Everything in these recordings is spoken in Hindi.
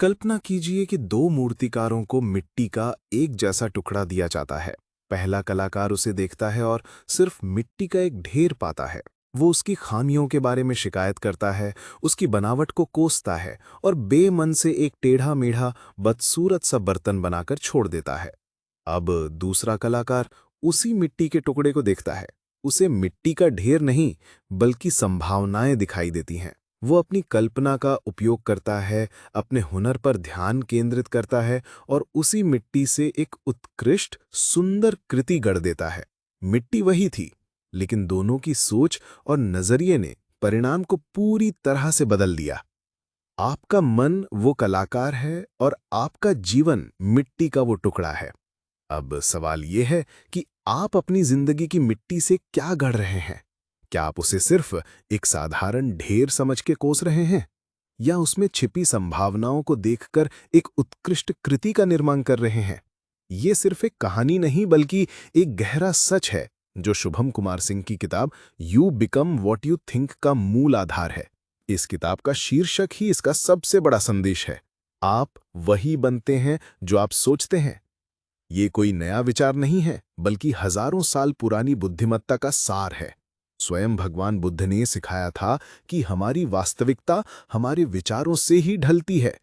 कल्पना कीजिए कि दो मूर्तिकारों को मिट्टी का एक जैसा टुकड़ा दिया जाता है। पहला कलाकार उसे देखता है और सिर्फ मिट्टी का एक ढेर पाता है। वो उसकी खामियों के बारे में शिकायत करता है, उसकी बनावट को कोसता है और बेमन से एक टेढ़ा मेढ़ा बदसूरत सा बर्तन बनाकर छोड़ देता है। अब दूसरा कलाकार उसी मिट्टी के टुकड़े को देखता है। उसे मिट्टी का ढेर नहीं, बल्कि संभावनाएं दिखाई देती हैं। वो अपनी कल्पना का उपयोग करता है, अपने हुनर पर ध्यान केंद्रित करता है और उसी मिट्टी से एक उत्कृष्ट सुंदर कृति गढ़ देता है। मिट्टी वही थी, लेकिन दोनों की सोच और नजरिए ने परिणाम को पूरी तरह से बदल दिया। आपका मन वो कलाकार है और आपका जीवन मिट्टी का वो टुकड़ा है। अब सवाल ये है कि आप अपनी जिंदगी की मिट्टी से क्या गढ़ रहे हैं? क्या आप उसे सिर्फ एक साधारण ढेर समझ के कोस रहे हैं, या उसमें छिपी संभावनाओं को देखकर एक उत्कृष्ट कृति का निर्माण कर रहे हैं? ये सिर्फ एक कहानी नहीं, बल्कि एक गहरा सच है जो शुभम कुमार सिंह की किताब you become what you think का मूल आधार है। इस किताब का शीर्षक ही इसका सबसे बड़ा संदेश है। आप वही बनते हैं जो आप सोचते हैं। ये कोई नया विचार नहीं है, बल्कि हजारों साल पुरानी बुद्धिमत्ता का सार है। स्वयं भगवान बुद्ध ने सिखाया था कि हमारी वास्तविकता हमारे विचारों से ही ढलती है।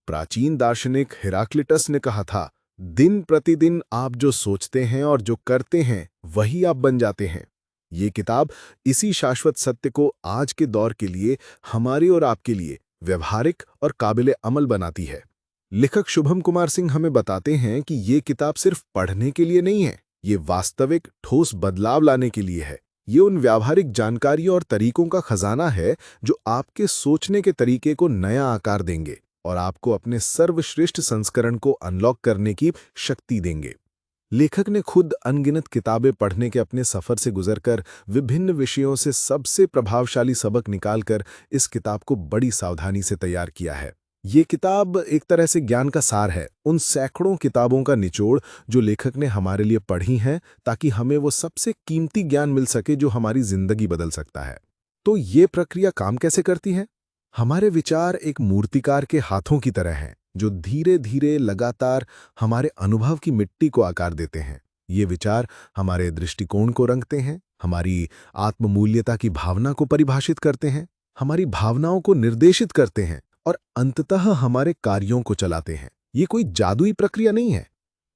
प्राचीन दार्शनिक हेराक्लिटस ने कहा था, दिन प्रतिदिन आप जो सोचते हैं और जो करते हैं वही आप बन जाते हैं। ये किताब इसी शाश्वत सत्य को आज के दौर के लिए, हमारे और आपके लिए व्यवहारिक और काबिले अमल बनाती है। लेखक शुभम कुमार सिंह हमें बताते हैं कि ये किताब सिर्फ पढ़ने के लिए नहीं है, ये वास्तविक ठोस बदलाव लाने के लिए है। ये उन व्यावहारिक जानकारियों और तरीकों का खजाना है जो आपके सोचने के तरीके को नया आकार देंगे और आपको अपने सर्वश्रेष्ठ संस्करण को अनलॉक करने की शक्ति देंगे। लेखक ने खुद अनगिनत किताबें पढ़ने के अपने सफर से गुजरकर विभिन्न विषयों से सबसे प्रभावशाली सबक निकालकर इस किताब को बड़ी सावधानी से तैयार किया है। ये किताब एक तरह से ज्ञान का सार है, उन सैकड़ों किताबों का निचोड़ जो लेखक ने हमारे लिए पढ़ी हैं, ताकि हमें वो सबसे कीमती ज्ञान मिल सके जो हमारी जिंदगी बदल सकता है। तो ये प्रक्रिया काम कैसे करती है? हमारे विचार एक मूर्तिकार के हाथों की तरह हैं, जो धीरे धीरे लगातार हमारे अनुभव की मिट्टी को आकार देते हैं। ये विचार हमारे दृष्टिकोण को रंगते हैं, हमारी आत्ममूल्यता की भावना को परिभाषित करते हैं, हमारी भावनाओं को निर्देशित करते हैं और अंततः हमारे कार्यों को चलाते हैं। ये कोई जादुई प्रक्रिया नहीं है,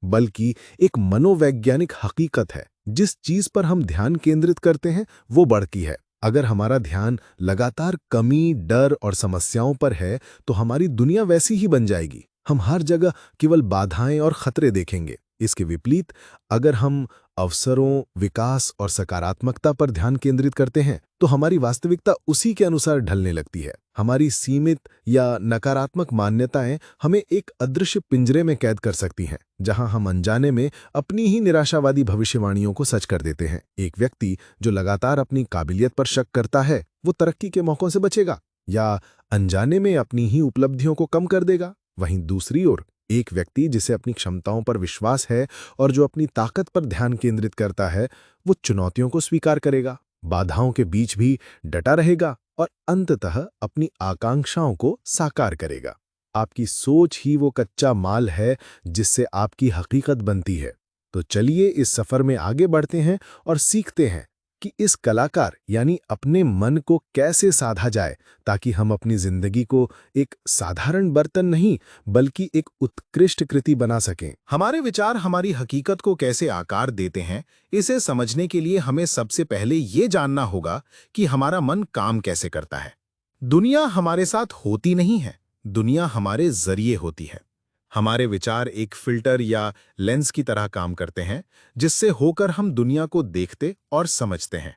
बल्कि एक मनोवैज्ञानिक हकीकत है। जिस चीज पर हम ध्यान केंद्रित करते हैं वो बढ़ती है। अगर हमारा ध्यान लगातार कमी, डर और समस्याओं पर है, तो हमारी दुनिया वैसी ही बन जाएगी। हम हर जगह केवल बाधाएं और खतरे देखेंगे। इसके विपरीत, अगर हम अवसरों, विकास और सकारात्मकता पर ध्यान केंद्रित करते हैं, तो हमारी वास्तविकता उसी के अनुसार ढलने लगती है। हमारी सीमित या नकारात्मक मान्यताएं हमें एक अदृश्य पिंजरे में कैद कर सकती हैं, जहां हम अनजाने में अपनी ही निराशावादी भविष्यवाणियों को सच कर देते हैं। एक व्यक्ति जो लगातार अपनी काबिलियत पर शक करता है, वो तरक्की के मौकों से बचेगा या अनजाने में अपनी ही उपलब्धियों को कम कर देगा। वहीं दूसरी ओर, एक व्यक्ति जिसे अपनी क्षमताओं पर विश्वास है और जो अपनी ताकत पर ध्यान केंद्रित करता है, वो चुनौतियों को स्वीकार करेगा, बाधाओं के बीच भी डटा रहेगा और अंततः अपनी आकांक्षाओं को साकार करेगा। आपकी सोच ही वो कच्चा माल है जिससे आपकी हकीकत बनती है। तो चलिए इस सफर में आगे बढ़ते हैं और सीखते हैं कि इस कलाकार यानी अपने मन को कैसे साधा जाए, ताकि हम अपनी जिंदगी को एक साधारण बर्तन नहीं, बल्कि एक उत्कृष्ट कृति बना सकें। हमारे विचार हमारी हकीकत को कैसे आकार देते हैं, इसे समझने के लिए हमें सबसे पहले ये जानना होगा कि हमारा मन काम कैसे करता है। दुनिया हमारे साथ होती नहीं है, दुनिया हमारे जरिए होती है। हमारे विचार एक फिल्टर या लेंस की तरह काम करते हैं, जिससे होकर हम दुनिया को देखते और समझते हैं।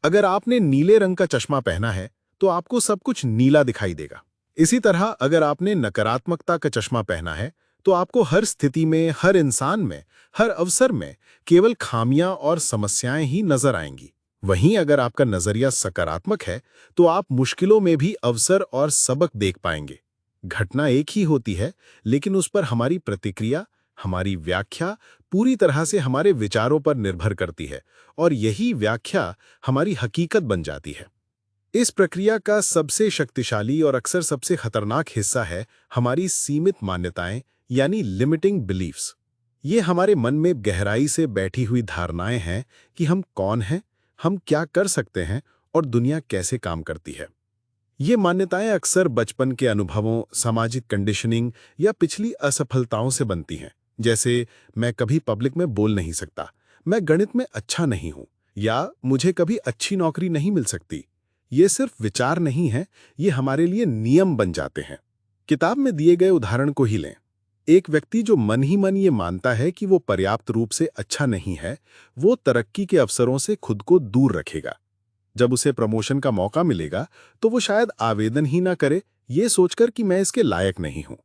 अगर आपने नीले रंग का चश्मा पहना है, तो आपको सब कुछ नीला दिखाई देगा। इसी तरह अगर आपने नकारात्मकता का चश्मा पहना है, तो आपको हर स्थिति में, हर इंसान में, हर अवसर में केवल खामियां और समस्याएं ही नजर आएंगी। वहीं अगर आपका नजरिया सकारात्मक है, तो आप मुश्किलों में भी अवसर और सबक देख पाएंगे। घटना एक ही होती है, लेकिन उस पर हमारी प्रतिक्रिया, हमारी व्याख्या पूरी तरह से हमारे विचारों पर निर्भर करती है और यही व्याख्या हमारी हकीकत बन जाती है। इस प्रक्रिया का सबसे शक्तिशाली और अक्सर सबसे खतरनाक हिस्सा है हमारी सीमित मान्यताएं यानी लिमिटिंग बिलीफ्स। ये हमारे मन में गहराई से बैठी हुई धारणाएं हैं कि हम कौन हैं, हम क्या कर सकते हैं और दुनिया कैसे काम करती है। ये मान्यताएं अक्सर बचपन के अनुभवों, सामाजिक कंडीशनिंग या पिछली असफलताओं से बनती हैं। जैसे मैं कभी पब्लिक में बोल नहीं सकता, मैं गणित में अच्छा नहीं हूं, या मुझे कभी अच्छी नौकरी नहीं मिल सकती। ये सिर्फ विचार नहीं है, ये हमारे लिए नियम बन जाते हैं। किताब में दिए गए उदाहरण को ही लें। एक व्यक्ति जो मन ही मन ये मानता है कि वो पर्याप्त रूप से अच्छा नहीं है, वो तरक्की के अवसरों से खुद को दूर रखेगा। जब उसे प्रमोशन का मौका मिलेगा तो वो शायद आवेदन ही ना करे, ये सोचकर कि मैं इसके लायक नहीं हूं।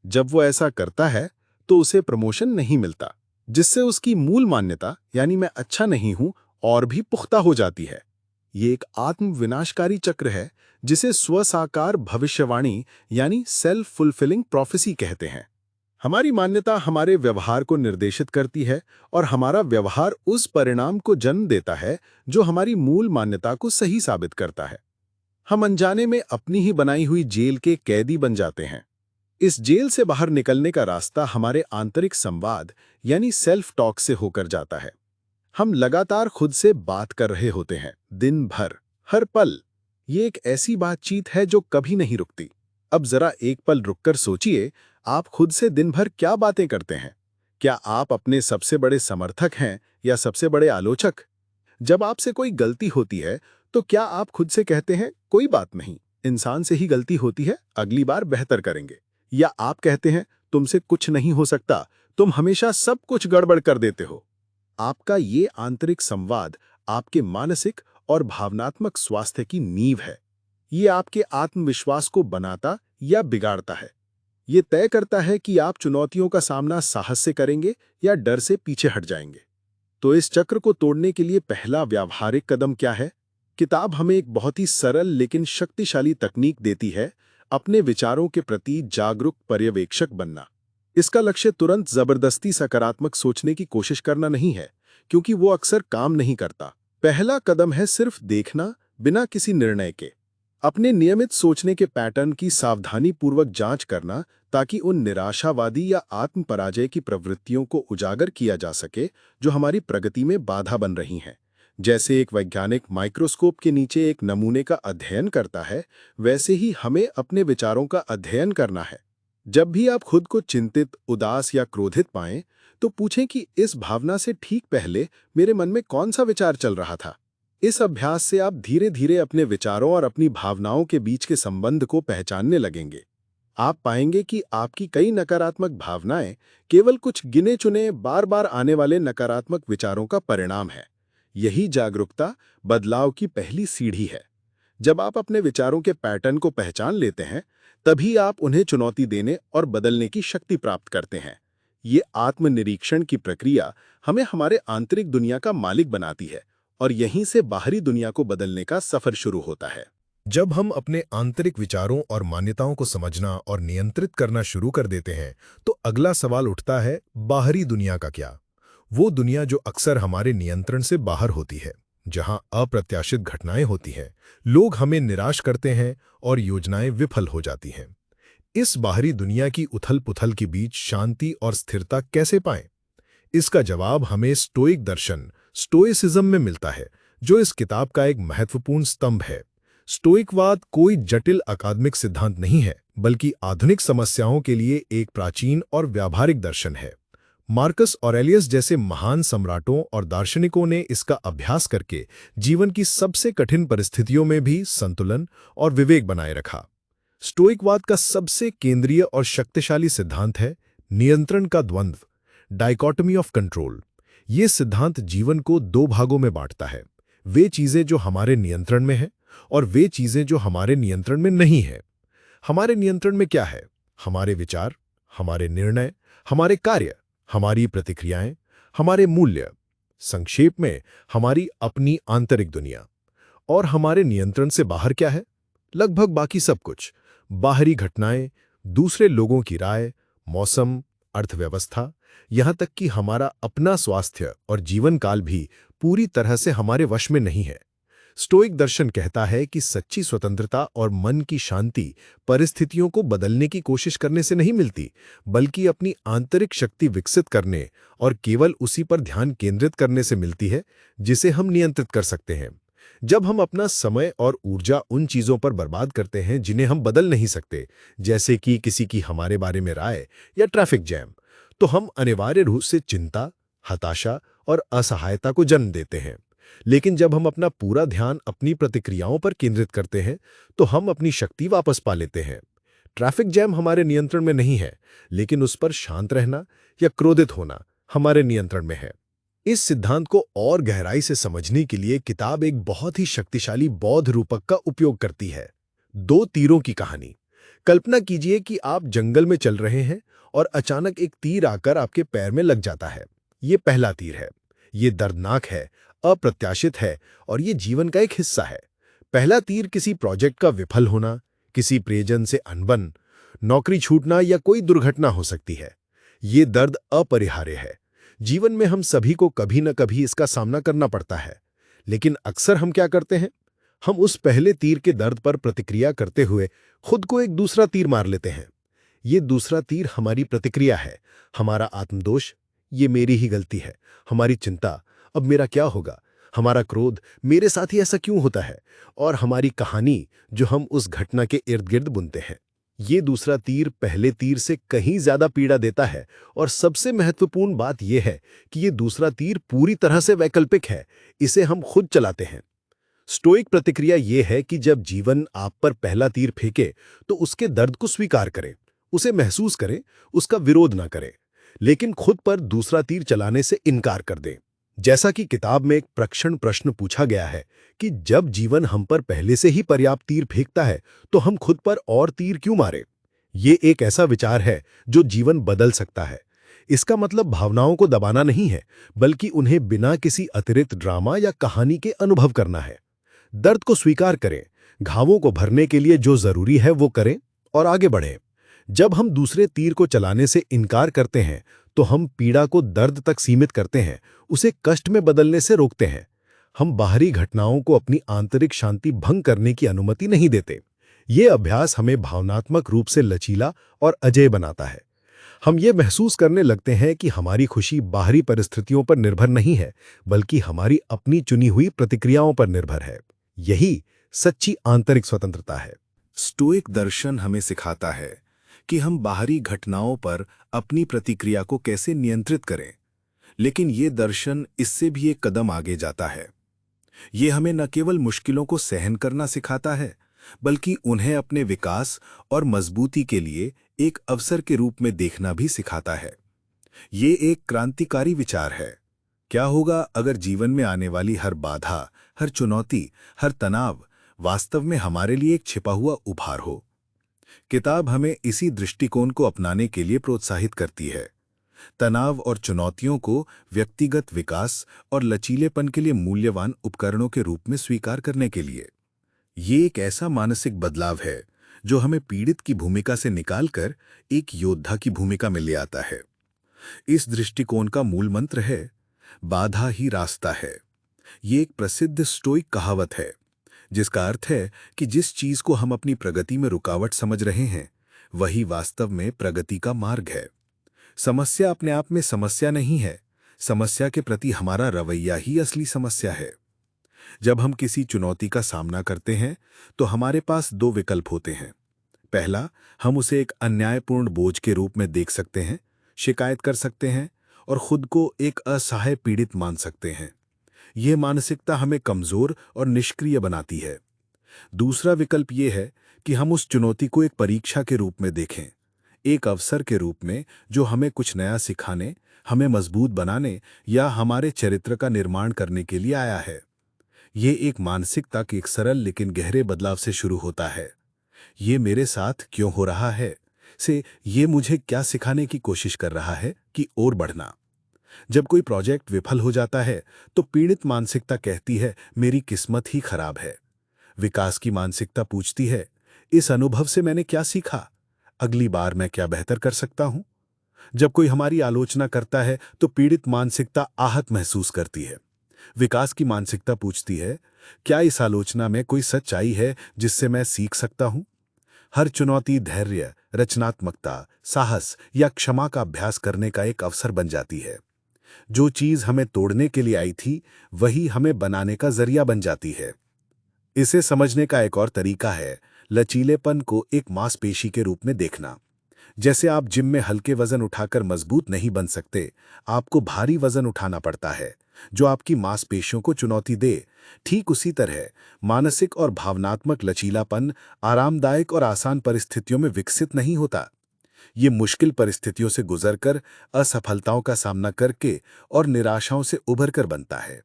जब वो ऐसा करता है तो उसे प्रमोशन नहीं मिलता, जिससे उसकी मूल मान्यता यानी मैं अच्छा नहीं हूं और भी पुख्ता हो जाती है। ये एक आत्म विनाशकारी चक्र है जिसे स्वसाकार भविष्यवाणी यानी सेल्फ फुलफिलिंग प्रोफेसी कहते हैं। हमारी मान्यता हमारे व्यवहार को निर्देशित करती है और हमारा व्यवहार उस परिणाम को जन्म देता है जो हमारी मूल मान्यता को सही साबित करता है। हम अनजाने में अपनी ही बनाई हुई जेल के कैदी बन जाते हैं। इस जेल से बाहर निकलने का रास्ता हमारे आंतरिक संवाद यानी सेल्फ टॉक से होकर जाता है। हम लगातार खुद से बात कर रहे होते हैं, दिन भर, हर पल। ये एक ऐसी बातचीत है जो कभी नहीं रुकती। अब जरा एक पल रुककर सोचिए, आप खुद से दिन भर क्या बातें करते हैं? क्या आप अपने सबसे बड़े समर्थक हैं या सबसे बड़े आलोचक? जब आपसे कोई गलती होती है तो क्या आप खुद से कहते हैं कोई बात नहीं, इंसान से ही गलती होती है, अगली बार बेहतर करेंगे? या आप कहते हैं तुमसे कुछ नहीं हो सकता, तुम हमेशा सब कुछ गड़बड़ कर देते हो? आपका ये आंतरिक संवाद आपके मानसिक और भावनात्मक स्वास्थ्य की नींव है। ये आपके आत्मविश्वास को बनाता या बिगाड़ता है। ये तय करता है कि आप चुनौतियों का सामना साहस से करेंगे या डर से पीछे हट जाएंगे। तो इस चक्र को तोड़ने के लिए पहला व्यावहारिक कदम क्या है? किताब हमें एक बहुत ही सरल लेकिन शक्तिशाली तकनीक देती है, अपने विचारों के प्रति जागरूक पर्यवेक्षक बनना। इसका लक्ष्य तुरंत जबरदस्ती सकारात्मक सोचने की कोशिश करना नहीं है, क्योंकि वो अक्सर काम नहीं करता। पहला कदम है सिर्फ देखना, बिना किसी निर्णय के। अपने नियमित सोचने के पैटर्न की सावधानीपूर्वक जांच करना, ताकि उन निराशावादी या आत्म पराजय की प्रवृत्तियों को उजागर किया जा सके जो हमारी प्रगति में बाधा बन रही हैं। जैसे एक वैज्ञानिक माइक्रोस्कोप के नीचे एक नमूने का अध्ययन करता है, वैसे ही हमें अपने विचारों का अध्ययन करना है। जब भी आप खुद को चिंतित, उदास या क्रोधित पाएं, तो पूछें कि इस भावना से ठीक पहले मेरे मन में कौन सा विचार चल रहा था। इस अभ्यास से आप धीरे धीरे अपने विचारों और अपनी भावनाओं के बीच के संबंध को पहचानने लगेंगे। आप पाएंगे कि आपकी कई नकारात्मक भावनाएं केवल कुछ गिने चुने बार बार आने वाले नकारात्मक विचारों का परिणाम है। यही जागरूकता बदलाव की पहली सीढ़ी है। जब आप अपने विचारों के पैटर्न को पहचान लेते हैं, तभी आप उन्हें चुनौती देने और बदलने की शक्ति प्राप्त करते हैं। ये आत्मनिरीक्षण की प्रक्रिया हमें हमारे आंतरिक दुनिया का मालिक बनाती है और यहीं से बाहरी दुनिया को बदलने का सफर शुरू होता है। जब हम अपने आंतरिक विचारों और मान्यताओं को समझना और नियंत्रित करना शुरू कर देते हैं, तो अगला सवाल उठता है, बाहरी दुनिया का क्या? वो दुनिया जो अक्सर हमारे नियंत्रण से बाहर होती है, जहां अप्रत्याशित घटनाएं होती हैं, लोग हमें निराश करते हैं और योजनाएं विफल हो जाती हैं। इस बाहरी दुनिया की उथल-पुथल के बीच शांति और स्थिरता कैसे पाएं? इसका जवाब हमें स्टोइक दर्शन, स्टोइसिज्म में मिलता है, जो इस किताब का एक महत्वपूर्ण स्तंभ है। स्टोइकवाद कोई जटिल अकादमिक सिद्धांत नहीं है, बल्कि आधुनिक समस्याओं के लिए एक प्राचीन और व्यावहारिक दर्शन है। मार्कस ऑरेलियस जैसे महान सम्राटों और दार्शनिकों ने इसका अभ्यास करके जीवन की सबसे कठिन परिस्थितियों में भी संतुलन और विवेक बनाए रखा। स्टोइकवाद का सबसे केंद्रीय और शक्तिशाली सिद्धांत है नियंत्रण का द्वंद्व, डाइकोटमी ऑफ कंट्रोल। ये सिद्धांत जीवन को दो भागों में बांटता है, वे चीजें जो हमारे नियंत्रण में हैं और वे चीजें जो हमारे नियंत्रण में नहीं हैं। हमारे नियंत्रण में क्या है? हमारे विचार, हमारे निर्णय, हमारे कार्य, हमारी प्रतिक्रियाएं, हमारे मूल्य, संक्षेप में हमारी अपनी आंतरिक दुनिया। और हमारे नियंत्रण से बाहर क्या है? लगभग बाकी सब कुछ, बाहरी घटनाएं, दूसरे लोगों की राय, मौसम, अर्थव्यवस्था, यहां तक कि हमारा अपना स्वास्थ्य और जीवन काल भी पूरी तरह से हमारे वश में नहीं है। स्टोइक दर्शन कहता है कि सच्ची स्वतंत्रता और मन की शांति परिस्थितियों को बदलने की कोशिश करने से नहीं मिलती, बल्कि अपनी आंतरिक शक्ति विकसित करने और केवल उसी पर ध्यान केंद्रित करने से मिलती है जिसे हम नियंत्रित कर सकते हैं। जब हम अपना समय और ऊर्जा उन चीजों पर बर्बाद करते हैं जिन्हें हम बदल नहीं सकते, जैसे कि किसी की हमारे बारे में राय या ट्रैफिक जैम, तो हम अनिवार्य रूप से चिंता, हताशा और असहायता को जन्म देते हैं। लेकिन जब हम अपना पूरा ध्यान अपनी प्रतिक्रियाओं पर केंद्रित करते हैं, तो हम अपनी शक्ति वापस पा लेते हैं। ट्रैफिक जैम हमारे नियंत्रण में नहीं है, लेकिन उस पर शांत रहना या क्रोधित होना हमारे नियंत्रण में है। इस सिद्धांत को और गहराई से समझने के लिए किताब एक बहुत ही शक्तिशाली बौद्ध रूपक का उपयोग करती है। दो तीरों की कहानी। कल्पना कीजिए कि आप जंगल में चल रहे हैं और अचानक एक तीर आकर आपके पैर में लग जाता है। ये पहला तीर है। ये दर्दनाक है, अप्रत्याशित है और ये जीवन का एक हिस्सा है। पहला तीर किसी प्रोजेक्ट का विफल होना, किसी प्रियजन से अनबन, नौकरी छूटना या कोई दुर्घटना हो सकती है। ये दर्द अपरिहार्य है। जीवन में हम सभी को कभी न कभी इसका सामना करना पड़ता है। लेकिन अक्सर हम क्या करते हैं? हम उस पहले तीर के दर्द पर प्रतिक्रिया करते हुए खुद को एक दूसरा तीर मार लेते हैं। ये दूसरा तीर हमारी प्रतिक्रिया है, हमारा आत्मदोष, ये मेरी ही गलती है, हमारी चिंता, अब मेरा क्या होगा, हमारा क्रोध, मेरे साथ ही ऐसा क्यों होता है, और हमारी कहानी जो हम उस घटना के इर्द गिर्द बुनते हैं। ये दूसरा तीर पहले तीर से कहीं ज्यादा पीड़ा देता है, और सबसे महत्वपूर्ण बात यह है कि ये दूसरा तीर पूरी तरह से वैकल्पिक है, इसे हम खुद चलाते हैं। स्टोइक प्रतिक्रिया यह है कि जब जीवन आप पर पहला तीर फेंके तो उसके दर्द को स्वीकार करें, उसे महसूस करें, उसका विरोध ना करें, लेकिन खुद पर दूसरा तीर चलाने से इनकार कर दें। जैसा कि किताब में एक प्रश्न पूछा गया है कि जब जीवन हम पर पहले से ही पर्याप्त तीर फेंकता है तो हम खुद पर और तीर क्यों मारें? ये एक ऐसा विचार है जो जीवन बदल सकता है। इसका मतलब भावनाओं को दबाना नहीं है, बल्कि उन्हें बिना किसी अतिरिक्त ड्रामा या कहानी के अनुभव करना है। दर्द को स्वीकार करें, घावों को भरने के लिए जो जरूरी है वो करें और आगे बढ़ें। जब हम दूसरे तीर को चलाने से इनकार करते हैं तो हम पीड़ा को दर्द तक सीमित करते हैं, उसे कष्ट में बदलने से रोकते हैं। हम बाहरी घटनाओं को अपनी आंतरिक शांति भंग करने की अनुमति नहीं देते। ये अभ्यास हमें भावनात्मक रूप से लचीला और अजेय बनाता है। हम ये महसूस करने लगते हैं कि हमारी खुशी बाहरी परिस्थितियों पर निर्भर नहीं है, बल्कि हमारी अपनी चुनी हुई प्रतिक्रियाओं पर निर्भर है। यही सच्ची आंतरिक स्वतंत्रता है। स्टोइक दर्शन हमें सिखाता है कि हम बाहरी घटनाओं पर अपनी प्रतिक्रिया को कैसे नियंत्रित करें, लेकिन ये दर्शन इससे भी एक कदम आगे जाता है। ये हमें न केवल मुश्किलों को सहन करना सिखाता है, बल्कि उन्हें अपने विकास और मजबूती के लिए एक अवसर के रूप में देखना भी सिखाता है। ये एक क्रांतिकारी विचार है। क्या होगा अगर जीवन में आने वाली हर बाधा, हर चुनौती, हर तनाव वास्तव में हमारे लिए एक छिपा हुआ उपहार हो? किताब हमें इसी दृष्टिकोण को अपनाने के लिए प्रोत्साहित करती है। तनाव और चुनौतियों को व्यक्तिगत विकास और लचीलेपन के लिए मूल्यवान उपकरणों के रूप में स्वीकार करने के लिए। ये एक ऐसा मानसिक बदलाव है जो हमें पीड़ित की भूमिका से निकालकर एक योद्धा की भूमिका में ले आता है। इस दृष्टिकोण का मूल मंत्र है, बाधा ही रास्ता है। ये एक प्रसिद्ध स्टोइक कहावत है, जिसका अर्थ है कि जिस चीज को हम अपनी प्रगति में रुकावट समझ रहे हैं, वही वास्तव में प्रगति का मार्ग है। समस्या अपने आप में समस्या नहीं है, समस्या के प्रति हमारा रवैया ही असली समस्या है। जब हम किसी चुनौती का सामना करते हैं, तो हमारे पास दो विकल्प होते हैं। पहला, हम उसे एक अन्यायपूर्ण बोझ के रूप में देख सकते हैं, शिकायत कर सकते हैं और खुद को एक असहाय पीड़ित मान सकते हैं। यह मानसिकता हमें कमजोर और निष्क्रिय बनाती है। दूसरा विकल्प यह है कि हम उस चुनौती को एक परीक्षा के रूप में देखें, एक अवसर के रूप में जो हमें कुछ नया सिखाने, हमें मजबूत बनाने या हमारे चरित्र का निर्माण करने के लिए आया है। ये एक मानसिकता के एक सरल लेकिन गहरे बदलाव से शुरू होता है। ये मेरे साथ क्यों हो रहा है से ये मुझे क्या सिखाने की कोशिश कर रहा है की ओर बढ़ना। जब कोई प्रोजेक्ट विफल हो जाता है तो पीड़ित मानसिकता कहती है, मेरी किस्मत ही खराब है। विकास की मानसिकता पूछती है, इस अनुभव से मैंने क्या सीखा, अगली बार मैं क्या बेहतर कर सकता हूं। जब कोई हमारी आलोचना करता है तो पीड़ित मानसिकता आहत महसूस करती है। विकास की मानसिकता पूछती है, क्या इस आलोचना में कोई सच्चाई है जिससे मैं सीख सकता हूं? हर चुनौती धैर्य, रचनात्मकता, साहस या क्षमा का अभ्यास करने का एक अवसर बन जाती है। जो चीज हमें तोड़ने के लिए आई थी, वही हमें बनाने का जरिया बन जाती है। इसे समझने का एक और तरीका है लचीलेपन को एक मांसपेशी के रूप में देखना। जैसे आप जिम में हल्के वजन उठाकर मजबूत नहीं बन सकते, आपको भारी वजन उठाना पड़ता है जो आपकी मांसपेशियों को चुनौती दे। ठीक उसी तरह मानसिक और भावनात्मक लचीलापन आरामदायक और आसान परिस्थितियों में विकसित नहीं होता। ये मुश्किल परिस्थितियों से गुजरकर, असफलताओं का सामना करके और निराशाओं से उभर कर बनता है।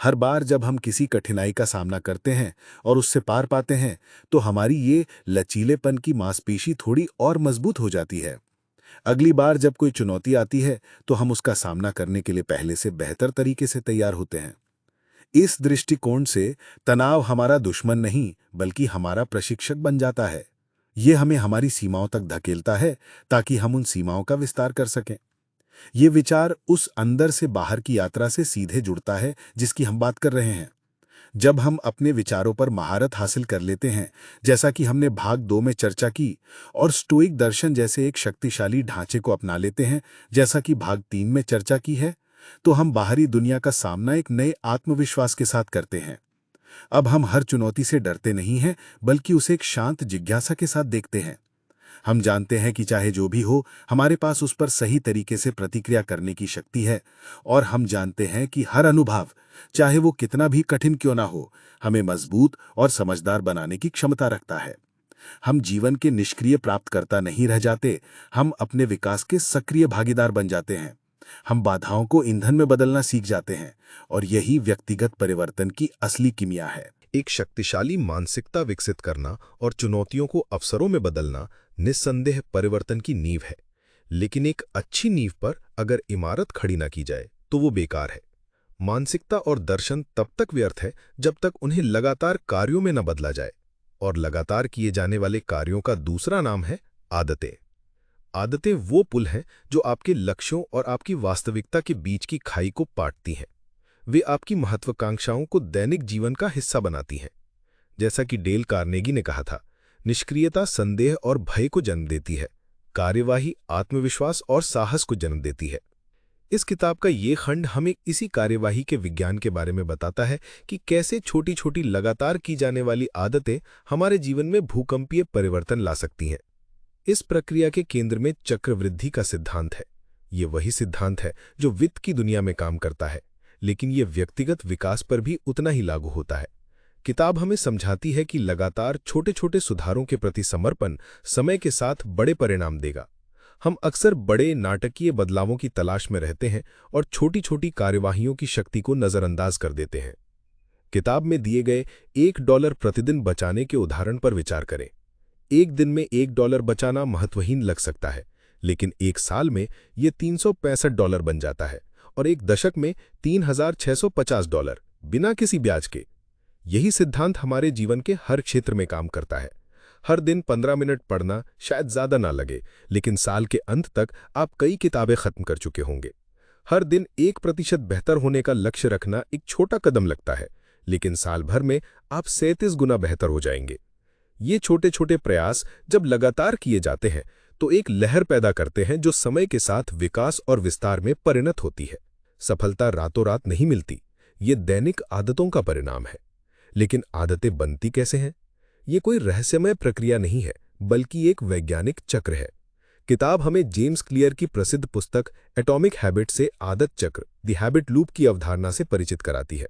हर बार जब हम किसी कठिनाई का सामना करते हैं और उससे पार पाते हैं, तो हमारी ये लचीलेपन की मांसपेशी थोड़ी और मजबूत हो जाती है। अगली बार जब कोई चुनौती आती है, तो हम उसका सामना करने के लिए पहले से बेहतर तरीके से तैयार होते हैं। इस दृष्टिकोण से तनाव हमारा दुश्मन नहीं, बल्कि हमारा प्रशिक्षक बन जाता है। ये हमें हमारी सीमाओं तक धकेलता है ताकि हम उन सीमाओं का विस्तार कर सकें। ये विचार उस अंदर से बाहर की यात्रा से सीधे जुड़ता है जिसकी हम बात कर रहे हैं। जब हम अपने विचारों पर महारत हासिल कर लेते हैं, जैसा कि हमने भाग 2 में चर्चा की, और स्टोइक दर्शन जैसे एक शक्तिशाली ढांचे को अपना लेते हैं, जैसा कि भाग 3 में चर्चा की है, तो हम बाहरी दुनिया का सामना एक नए आत्मविश्वास के साथ करते हैं। अब हम हर चुनौती से डरते नहीं हैं, बल्कि उसे एक शांत जिज्ञासा के साथ देखते हैं। हम जानते हैं कि चाहे जो भी हो, हमारे पास उस पर सही तरीके से प्रतिक्रिया करने की शक्ति है, और हम जानते हैं कि हर अनुभव, चाहे वो कितना भी कठिन क्यों ना हो, हमें मजबूत और समझदार बनाने की क्षमता रखता है। हम जीवन के निष्क्रिय प्राप्तकर्ता नहीं रह जाते, हम अपने विकास के सक्रिय भागीदार बन जाते हैं। हम बाधाओं को ईंधन में बदलना सीख जाते हैं, और यही व्यक्तिगत परिवर्तन की असली किमिया है। एक शक्तिशाली मानसिकता विकसित करना और चुनौतियों को अवसरों में बदलना निस्संदेह परिवर्तन की नींव है। लेकिन एक अच्छी नींव पर अगर इमारत खड़ी ना की जाए तो वो बेकार है। मानसिकता और दर्शन तब तक व्यर्थ है जब तक उन्हें लगातार कार्यों में न बदला जाए। और लगातार किए जाने वाले कार्यों का दूसरा नाम है आदतें। आदतें वो पुल हैं जो आपके लक्ष्यों और आपकी वास्तविकता के बीच की खाई को पाटती हैं। वे आपकी महत्वाकांक्षाओं को दैनिक जीवन का हिस्सा बनाती हैं। जैसा कि डेल कार्नेगी ने कहा था, निष्क्रियता संदेह और भय को जन्म देती है, कार्यवाही आत्मविश्वास और साहस को जन्म देती है। इस किताब का ये खंड हमें इसी कार्यवाही के विज्ञान के बारे में बताता है कि कैसे छोटी छोटी लगातार की जाने वाली आदतें हमारे जीवन में भूकंपीय परिवर्तन ला सकती हैं। इस प्रक्रिया के केंद्र में चक्रवृद्धि का सिद्धांत है। ये वही सिद्धांत है जो वित्त की दुनिया में काम करता है, लेकिन ये व्यक्तिगत विकास पर भी उतना ही लागू होता है। किताब हमें समझाती है कि लगातार छोटे छोटे सुधारों के प्रति समर्पण समय के साथ बड़े परिणाम देगा। हम अक्सर बड़े नाटकीय बदलावों की तलाश में रहते हैं और छोटी छोटी कार्यवाहियों की शक्ति को नजरअंदाज कर देते हैं। किताब में दिए गए $1 प्रतिदिन बचाने के उदाहरण पर विचार करें। एक दिन में $1 बचाना महत्वहीन लग सकता है, लेकिन एक साल में ये $365 बन जाता है, और एक दशक में $3650 बिना किसी ब्याज के। यही सिद्धांत हमारे जीवन के हर क्षेत्र में काम करता है। हर दिन 15 मिनट पढ़ना शायद ज्यादा ना लगे, लेकिन साल के अंत तक आप कई किताबें खत्म कर चुके होंगे। हर दिन 1% बेहतर होने का लक्ष्य रखना एक छोटा कदम लगता है, लेकिन साल भर में आप 37 गुना बेहतर हो जाएंगे। ये छोटे छोटे प्रयास जब लगातार किए जाते हैं तो एक लहर पैदा करते हैं जो समय के साथ विकास और विस्तार में परिणत होती है। सफलता रातों रात नहीं मिलती, ये दैनिक आदतों का परिणाम है। लेकिन आदतें बनती कैसे हैं? ये कोई रहस्यमय प्रक्रिया नहीं है, बल्कि एक वैज्ञानिक चक्र है। किताब हमें जेम्स क्लियर की प्रसिद्ध पुस्तक एटॉमिक हैबिट से आदत चक्र, द हैबिट लूप की अवधारणा से परिचित कराती है।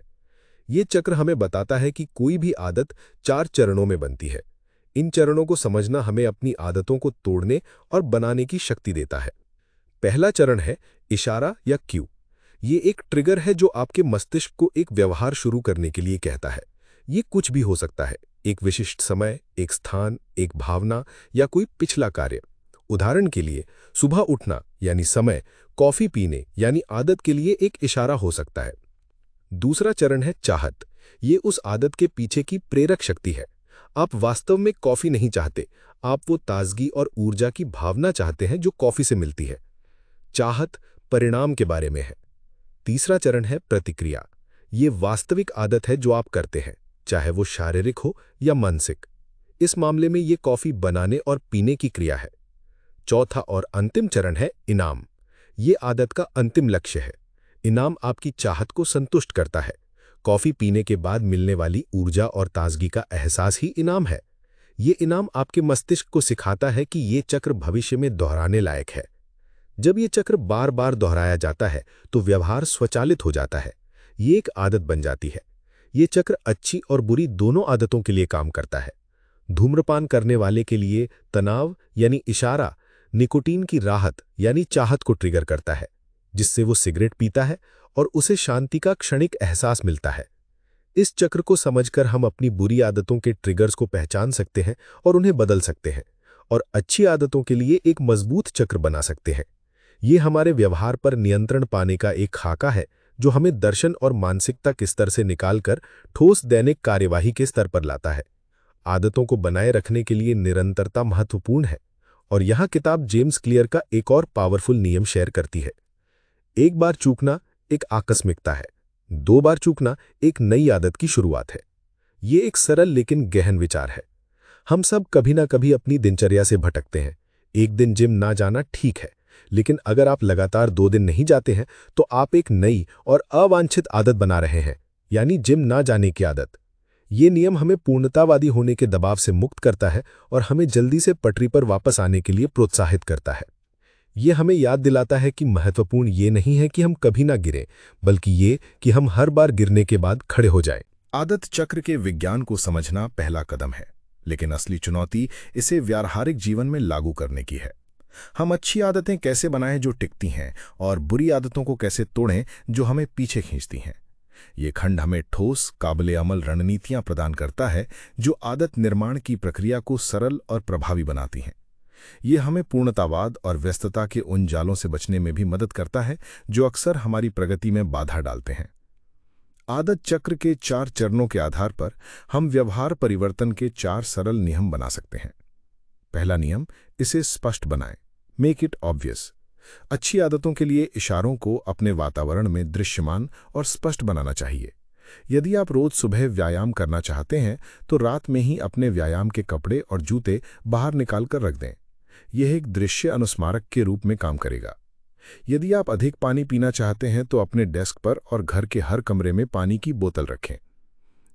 ये चक्र हमें बताता है कि कोई भी आदत 4 चरणों में बनती है। इन चरणों को समझना हमें अपनी आदतों को तोड़ने और बनाने की शक्ति देता है। पहला चरण है इशारा या क्यू। ये एक ट्रिगर है जो आपके मस्तिष्क को एक व्यवहार शुरू करने के लिए कहता है। ये कुछ भी हो सकता है, एक विशिष्ट समय, एक स्थान, एक भावना या कोई पिछला कार्य। उदाहरण के लिए, सुबह उठना यानी समय, कॉफी पीने यानी आदत के लिए एक इशारा हो सकता है। दूसरा चरण है चाहत। ये उस आदत के पीछे की प्रेरक शक्ति है। आप वास्तव में कॉफी नहीं चाहते, आप वो ताजगी और ऊर्जा की भावना चाहते हैं जो कॉफी से मिलती है। चाहत परिणाम के बारे में है। तीसरा चरण है प्रतिक्रिया। ये वास्तविक आदत है जो आप करते हैं। चाहे वो शारीरिक हो या मानसिक। इस मामले में ये कॉफी बनाने और पीने की क्रिया है। चौथा और अंतिम चरण है इनाम। ये आदत का अंतिम लक्ष्य है। इनाम आपकी चाहत को संतुष्ट करता है। कॉफी पीने के बाद मिलने वाली ऊर्जा और ताजगी का एहसास ही इनाम है। ये इनाम आपके मस्तिष्क को सिखाता है कि ये चक्र भविष्य में दोहराने लायक है। जब ये चक्र बार बार दोहराया जाता है तो व्यवहार स्वचालित हो जाता है। ये एक आदत बन जाती है। ये चक्र अच्छी और बुरी दोनों आदतों के लिए काम करता है। धूम्रपान करने वाले के लिए तनाव यानी इशारा निकोटीन की राहत यानी चाहत को ट्रिगर करता है, जिससे वो सिगरेट पीता है और उसे शांति का क्षणिक एहसास मिलता है। इस चक्र को समझकर हम अपनी बुरी आदतों के ट्रिगर्स को पहचान सकते हैं और उन्हें बदल सकते हैं, और अच्छी आदतों के लिए एक मजबूत चक्र बना सकते हैं। ये हमारे व्यवहार पर नियंत्रण पाने का एक खाका है जो हमें दर्शन और मानसिकता के स्तर से निकालकर ठोस दैनिक कार्यवाही के स्तर पर लाता है। आदतों को बनाए रखने के लिए निरंतरता महत्वपूर्ण है, और यहां किताब जेम्स क्लियर का एक और पावरफुल नियम शेयर करती है। एक बार चूकना एक आकस्मिकता है, 2 बार चूकना एक नई आदत की शुरुआत है। ये एक सरल लेकिन गहन विचार है। हम सब कभी ना कभी अपनी दिनचर्या से भटकते हैं। एक दिन जिम ना जाना ठीक है, लेकिन अगर आप लगातार 2 दिन नहीं जाते हैं तो आप एक नई और अवांछित आदत बना रहे हैं, यानी जिम ना जाने की आदत। ये नियम हमें पूर्णतावादी होने के दबाव से मुक्त करता है और हमें जल्दी से पटरी पर वापस आने के लिए प्रोत्साहित करता है। ये हमें याद दिलाता है कि महत्वपूर्ण ये नहीं है कि हम कभी ना गिरें, बल्कि ये कि हम हर बार गिरने के बाद खड़े हो जाएं। आदत चक्र के विज्ञान को समझना पहला कदम है, लेकिन असली चुनौती इसे व्यावहारिक जीवन में लागू करने की है। हम अच्छी आदतें कैसे बनाएं जो टिकती हैं, और बुरी आदतों को कैसे तोड़ें जो हमें पीछे खींचती हैं। ये खंड हमें ठोस काबिले अमल रणनीतियां प्रदान करता है जो आदत निर्माण की प्रक्रिया को सरल और प्रभावी बनाती हैं। ये हमें पूर्णतावाद और व्यस्तता के उन जालों से बचने में भी मदद करता है जो अक्सर हमारी प्रगति में बाधा डालते हैं। आदत चक्र के 4 चरणों के आधार पर हम व्यवहार परिवर्तन के 4 सरल नियम बना सकते हैं। पहला नियम, इसे स्पष्ट बनाएं, मेक इट ऑब्वियस। अच्छी आदतों के लिए इशारों को अपने वातावरण में दृश्यमान और स्पष्ट बनाना चाहिए। यदि आप रोज सुबह व्यायाम करना चाहते हैं तो रात में ही अपने व्यायाम के कपड़े और जूते बाहर निकाल कर रख दें। यह एक दृश्य अनुस्मारक के रूप में काम करेगा। यदि आप अधिक पानी पीना चाहते हैं तो अपने डेस्क पर और घर के हर कमरे में पानी की बोतल रखें।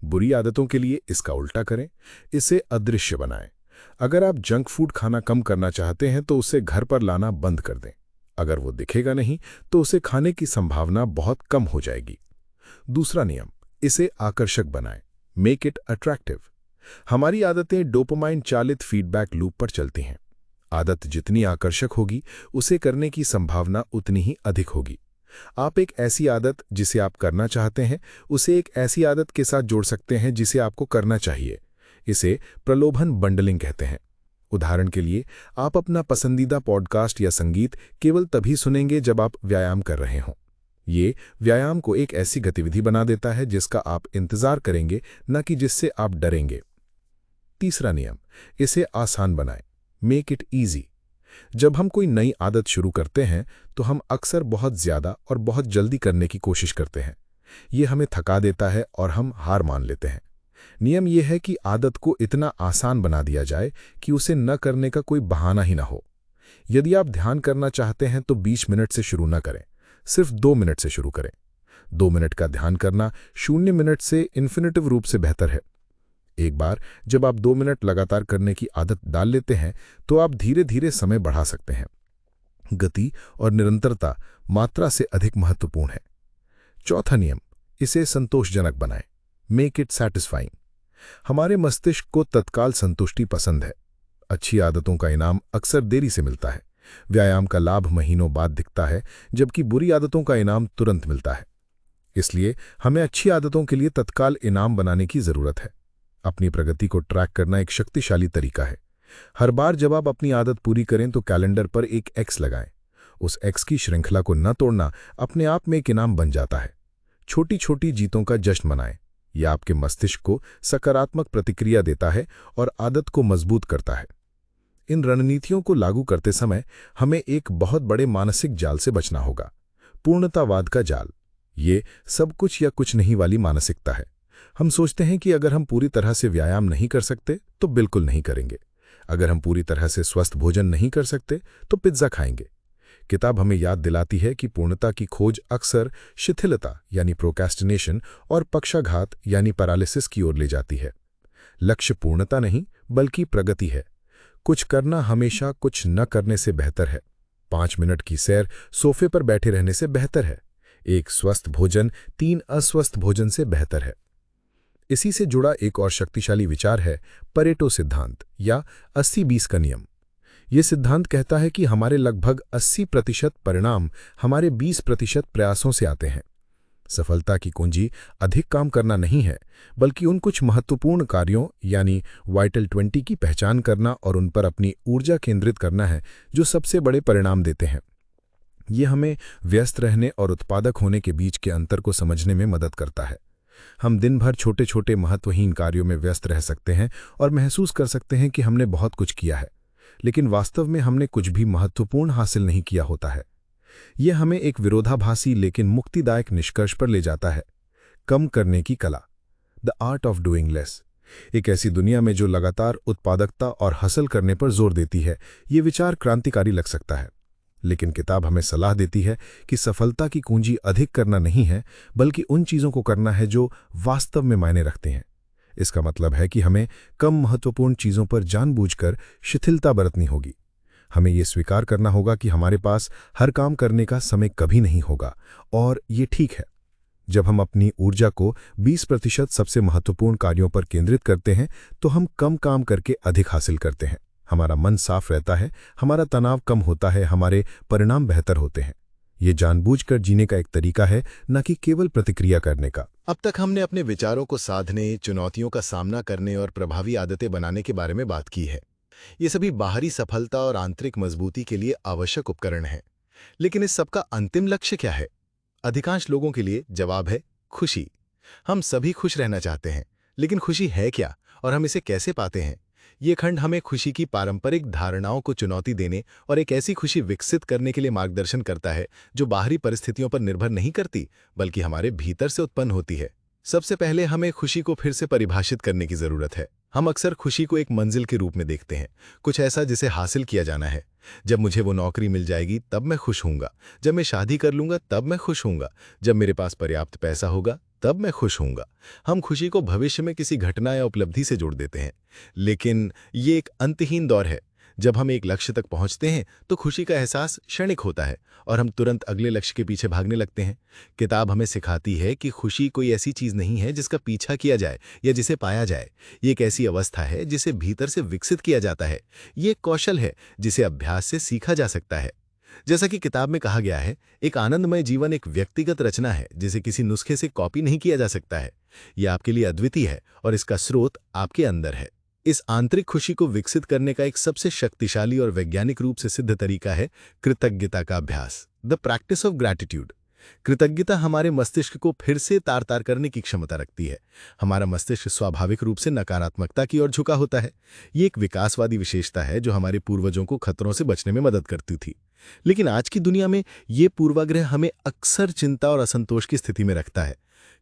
बुरी आदतों के लिए इसका उल्टा करें, इसे अदृश्य बनाएं। अगर आप जंक फूड खाना कम करना चाहते हैं तो उसे घर पर लाना बंद कर दें। अगर वो दिखेगा नहीं तो उसे खाने की संभावना बहुत कम हो जाएगी। दूसरा नियम, इसे आकर्षक बनाएं, मेक इट अट्रैक्टिव। हमारी आदतें डोपामाइन चालित फीडबैक लूप पर चलती हैं। आदत जितनी आकर्षक होगी उसे करने की संभावना उतनी ही अधिक होगी। आप एक ऐसी आदत जिसे आप करना चाहते हैं उसे एक ऐसी आदत के साथ जोड़ सकते हैं जिसे आपको करना चाहिए। इसे प्रलोभन बंडलिंग कहते हैं। उदाहरण के लिए, आप अपना पसंदीदा पॉडकास्ट या संगीत केवल तभी सुनेंगे जब आप व्यायाम कर रहे हों। ये व्यायाम को एक ऐसी गतिविधि बना देता है जिसका आप इंतजार करेंगे, न कि जिससे आप डरेंगे। तीसरा नियम, इसे आसान बनाएं, मेक इट ईजी। जब हम कोई नई आदत शुरू करते हैं तो हम अक्सर बहुत ज्यादा और बहुत जल्दी करने की कोशिश करते हैं। ये हमें थका देता है और हम हार मान लेते हैं। नियम यह है कि आदत को इतना आसान बना दिया जाए कि उसे न करने का कोई बहाना ही ना हो। यदि आप ध्यान करना चाहते हैं तो 20 मिनट से शुरू न करें, सिर्फ 2 मिनट से शुरू करें। 2 मिनट का ध्यान करना 0 मिनट से इन्फिनिटिव रूप से बेहतर है। एक बार जब आप 2 मिनट लगातार करने की आदत डाल लेते हैं तो आप धीरे धीरे समय बढ़ा सकते हैं। गति और निरंतरता मात्रा से अधिक महत्वपूर्ण है। चौथा नियम, इसे संतोषजनक बनाएं, मेक इट सैटिस्फाइंग। हमारे मस्तिष्क को तत्काल संतुष्टि पसंद है। अच्छी आदतों का इनाम अक्सर देरी से मिलता है। व्यायाम का लाभ महीनों बाद दिखता है, जबकि बुरी आदतों का इनाम तुरंत मिलता है। इसलिए हमें अच्छी आदतों के लिए तत्काल इनाम बनाने की जरूरत है। अपनी प्रगति को ट्रैक करना एक शक्तिशाली तरीका है। हर बार जब आप अपनी आदत पूरी करें तो कैलेंडर पर एक एक्स लगाएं। उस एक्स की श्रृंखला को न तोड़ना अपने आप में एक इनाम बन जाता है। छोटी छोटी जीतों का जश्न मनाएं। यह आपके मस्तिष्क को सकारात्मक प्रतिक्रिया देता है और आदत को मजबूत करता है। इन रणनीतियों को लागू करते समय हमें एक बहुत बड़े मानसिक जाल से बचना होगा, पूर्णतावाद का जाल। ये सब कुछ या कुछ नहीं वाली मानसिकता है। हम सोचते हैं कि अगर हम पूरी तरह से व्यायाम नहीं कर सकते तो बिल्कुल नहीं करेंगे। अगर हम पूरी तरह से स्वस्थ भोजन नहीं कर सकते तो पिज्जा खाएंगे। किताब हमें याद दिलाती है कि पूर्णता की खोज अक्सर शिथिलता यानी प्रोक्रेस्टिनेशन और पक्षाघात यानी पैरालिसिस की ओर ले जाती है। लक्ष्य पूर्णता नहीं बल्कि प्रगति है। कुछ करना हमेशा कुछ न करने से बेहतर है। 5 मिनट की सैर सोफे पर बैठे रहने से बेहतर है। एक स्वस्थ भोजन 3 अस्वस्थ भोजन से बेहतर है। इसी से जुड़ा एक और शक्तिशाली विचार है परेटो सिद्धांत या 80-20 का नियम। ये सिद्धांत कहता है कि हमारे लगभग 80% परिणाम हमारे 20% प्रयासों से आते हैं। सफलता की कुंजी अधिक काम करना नहीं है, बल्कि उन कुछ महत्वपूर्ण कार्यों यानी वाइटल 20 की पहचान करना और उन पर अपनी ऊर्जा केंद्रित करना है जो सबसे बड़े परिणाम देते हैं। ये हमें व्यस्त रहने और उत्पादक होने के बीच के अंतर को समझने में मदद करता है। हम दिन भर छोटे छोटे महत्वहीन कार्यों में व्यस्त रह सकते हैं और महसूस कर सकते हैं कि हमने बहुत कुछ किया है, लेकिन वास्तव में हमने कुछ भी महत्वपूर्ण हासिल नहीं किया होता है। यह हमें एक विरोधाभासी लेकिन मुक्तिदायक निष्कर्ष पर ले जाता है। कम करने की कला, the art of doing less. एक ऐसी दुनिया में जो लगातार उत्पादकता और हासिल करने पर जोर देती है, ये विचार क्रांतिकारी लग सकता है, लेकिन किताब हमें सलाह देती है कि सफलता की कुंजी अधिक करना नहीं है, बल्कि उन चीज़ों को करना है जो वास्तव में मायने रखते हैं। इसका मतलब है कि हमें कम महत्वपूर्ण चीज़ों पर जानबूझकर शिथिलता बरतनी होगी। हमें ये स्वीकार करना होगा कि हमारे पास हर काम करने का समय कभी नहीं होगा, और ये ठीक है। जब हम अपनी ऊर्जा को 20% सबसे महत्वपूर्ण कार्यों पर केंद्रित करते हैं, तो हम कम काम करके अधिक हासिल करते हैं। हमारा मन साफ रहता है, हमारा तनाव कम होता है, हमारे परिणाम बेहतर होते हैं। ये जानबूझकर जीने का एक तरीका है, न कि केवल प्रतिक्रिया करने का। अब तक हमने अपने विचारों को साधने, चुनौतियों का सामना करने और प्रभावी आदतें बनाने के बारे में बात की है। ये सभी बाहरी सफलता और आंतरिक मजबूती के लिए आवश्यक उपकरण हैं। लेकिन इस सबका अंतिम लक्ष्य क्या है? अधिकांश लोगों के लिए जवाब है खुशी। हम सभी खुश रहना चाहते हैं, लेकिन खुशी है क्या और हम इसे कैसे पाते हैं? ये खंड हमें खुशी की पारंपरिक धारणाओं को चुनौती देने और एक ऐसी खुशी विकसित करने के लिए मार्गदर्शन करता है जो बाहरी परिस्थितियों पर निर्भर नहीं करती, बल्कि हमारे भीतर से उत्पन्न होती है। सबसे पहले हमें खुशी को फिर से परिभाषित करने की जरूरत है। हम अक्सर खुशी को एक मंजिल के रूप में देखते हैं, कुछ ऐसा जिसे हासिल किया जाना है। जब मुझे वो नौकरी मिल जाएगी तब मैं खुश होऊंगा, जब मैं शादी कर लूंगा तब मैं खुश होऊंगा, जब मेरे पास पर्याप्त पैसा होगा तब मैं खुश होऊंगा। हम खुशी को भविष्य में किसी घटना या उपलब्धि से जोड़ देते हैं, लेकिन ये एक अंतहीन दौर है। जब हम एक लक्ष्य तक पहुंचते हैं तो खुशी का एहसास क्षणिक होता है और हम तुरंत अगले लक्ष्य के पीछे भागने लगते हैं। किताब हमें सिखाती है कि खुशी कोई ऐसी चीज नहीं है जिसका पीछा किया जाए या जिसे पाया जाए। ये एक ऐसी अवस्था है जिसे भीतर से विकसित किया जाता है। ये एक कौशल है जिसे अभ्यास से सीखा जा सकता है। जैसा कि किताब में कहा गया है, एक आनंदमय जीवन एक व्यक्तिगत रचना है जिसे किसी नुस्खे से कॉपी नहीं किया जा सकता है। यह आपके लिए अद्वितीय है और इसका स्रोत आपके अंदर है। इस आंतरिक खुशी को विकसित करने का एक सबसे शक्तिशाली और वैज्ञानिक रूप से सिद्ध तरीका है कृतज्ञता का अभ्यास, द प्रैक्टिस ऑफ ग्रैटिट्यूड। कृतज्ञता हमारे मस्तिष्क को फिर से तार तार करने की क्षमता रखती है। हमारा मस्तिष्क स्वाभाविक रूप से नकारात्मकता की ओर झुका होता है। ये एक विकासवादी विशेषता है जो हमारे पूर्वजों को खतरों से बचने में मदद करती थी। लेकिन आज की दुनिया में ये पूर्वाग्रह हमें अक्सर चिंता और असंतोष की स्थिति में रखता है।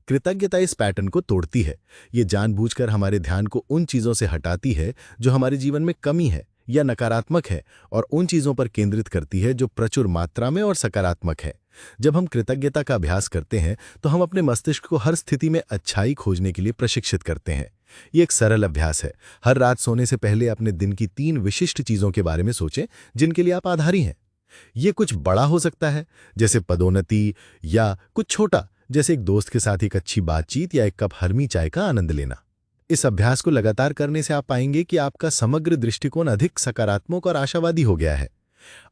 कृतज्ञता इस पैटर्न को तोड़ती है। ये जानबूझकर हमारे ध्यान को उन चीज़ों से हटाती है जो हमारे जीवन में कमी है या नकारात्मक है, और उन चीज़ों पर केंद्रित करती है जो प्रचुर मात्रा में और सकारात्मक है। जब हम कृतज्ञता का अभ्यास करते हैं तो हम अपने मस्तिष्क को हर स्थिति में अच्छाई खोजने के लिए प्रशिक्षित करते हैं। ये एक सरल अभ्यास है। हर रात सोने से पहले अपने दिन की 3 विशिष्ट चीज़ों के बारे में सोचें जिनके लिए आप आभारी हैं। ये कुछ बड़ा हो सकता है, जैसे पदोन्नति, या कुछ छोटा, जैसे एक दोस्त के साथ एक अच्छी बातचीत या एक कप हर्मी चाय का आनंद लेना। इस अभ्यास को लगातार करने से आप पाएंगे कि आपका समग्र दृष्टिकोण अधिक सकारात्मक और आशावादी हो गया है।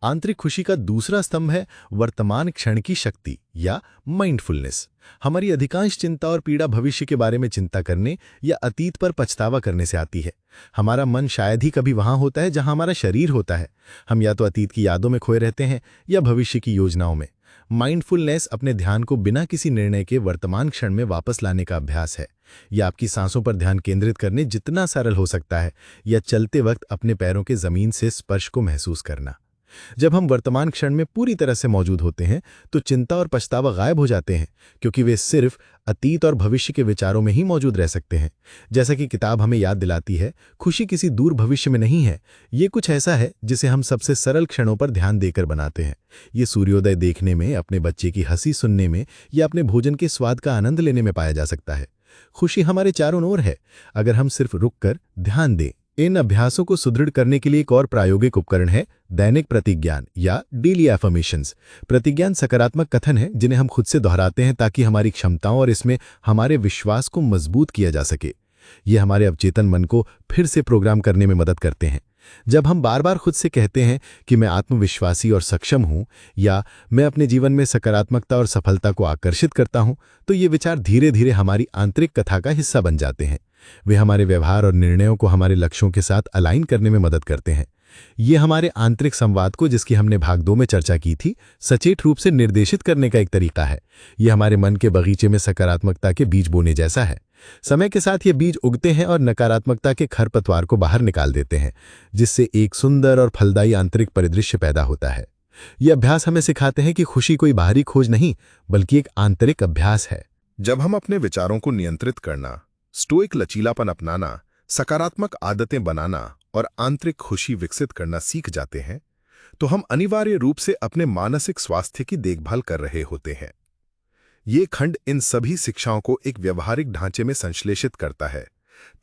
आंतरिक खुशी का दूसरा स्तंभ है वर्तमान क्षण की शक्ति या माइंडफुलनेस। हमारी अधिकांश चिंता और पीड़ा भविष्य के बारे में चिंता करने या अतीत पर पछतावा करने से आती है। हमारा मन शायद ही कभी वहां होता है जहां हमारा शरीर होता है। हम या तो अतीत की यादों में खोए रहते हैं या भविष्य की योजनाओं में। माइंडफुलनेस अपने ध्यान को बिना किसी निर्णय के वर्तमान क्षण में वापस लाने का अभ्यास है। यह आपकी सांसों पर ध्यान केंद्रित करने जितना सरल हो सकता है, या चलते वक्त अपने पैरों के जमीन से स्पर्श को महसूस करना। जब हम वर्तमान क्षण में पूरी तरह से मौजूद होते हैं तो चिंता और पछतावा गायब हो जाते हैं, क्योंकि वे सिर्फ अतीत और भविष्य के विचारों में ही मौजूद रह सकते हैं। जैसा कि किताब हमें याद दिलाती है, खुशी किसी दूर भविष्य में नहीं है, ये कुछ ऐसा है जिसे हम सबसे सरल क्षणों पर ध्यान देकर बनाते हैं। ये सूर्योदय देखने में, अपने बच्चे की हंसी सुनने में या अपने भोजन के स्वाद का आनंद लेने में पाया जा सकता है। खुशी हमारे चारों ओर है, अगर हम सिर्फ रुककर ध्यान दें। इन अभ्यासों को सुदृढ़ करने के लिए एक और प्रायोगिक उपकरण है दैनिक प्रतिज्ञान या डेली एफर्मेशंस। प्रतिज्ञान सकारात्मक कथन है जिन्हें हम खुद से दोहराते हैं ताकि हमारी क्षमताओं और इसमें हमारे विश्वास को मजबूत किया जा सके। ये हमारे अवचेतन मन को फिर से प्रोग्राम करने में मदद करते हैं। जब हम बार बार खुद से कहते हैं कि मैं आत्मविश्वासी और सक्षम हूं या मैं अपने जीवन में सकारात्मकता और सफलता को आकर्षित करता हूं, तो ये विचार धीरे धीरे हमारी आंतरिक कथा का हिस्सा बन जाते हैं। वे हमारे व्यवहार और निर्णयों को हमारे लक्ष्यों के साथ अलाइन करने में मदद करते हैं। ये हमारे आंतरिक संवाद को, जिसकी हमने भाग 2 में चर्चा की थी, सचेत रूप से निर्देशित करने का एक तरीका है। ये हमारे मन के बगीचे में सकारात्मकता के बीज बोने जैसा है। समय के साथ ये बीज उगते हैं और नकारात्मकता के खरपतवार को बाहर निकाल देते हैं, जिससे एक सुंदर और फलदायी आंतरिक परिदृश्य पैदा होता है। ये अभ्यास हमें सिखाते हैं कि खुशी कोई बाहरी खोज नहीं, बल्कि एक आंतरिक अभ्यास है। जब हम अपने विचारों को नियंत्रित करना, स्टोइक लचीलापन अपनाना, सकारात्मक आदतें बनाना और आंतरिक खुशी विकसित करना सीख जाते हैं, तो हम अनिवार्य रूप से अपने मानसिक स्वास्थ्य की देखभाल कर रहे होते हैं। ये खंड इन सभी शिक्षाओं को एक व्यवहारिक ढांचे में संश्लेषित करता है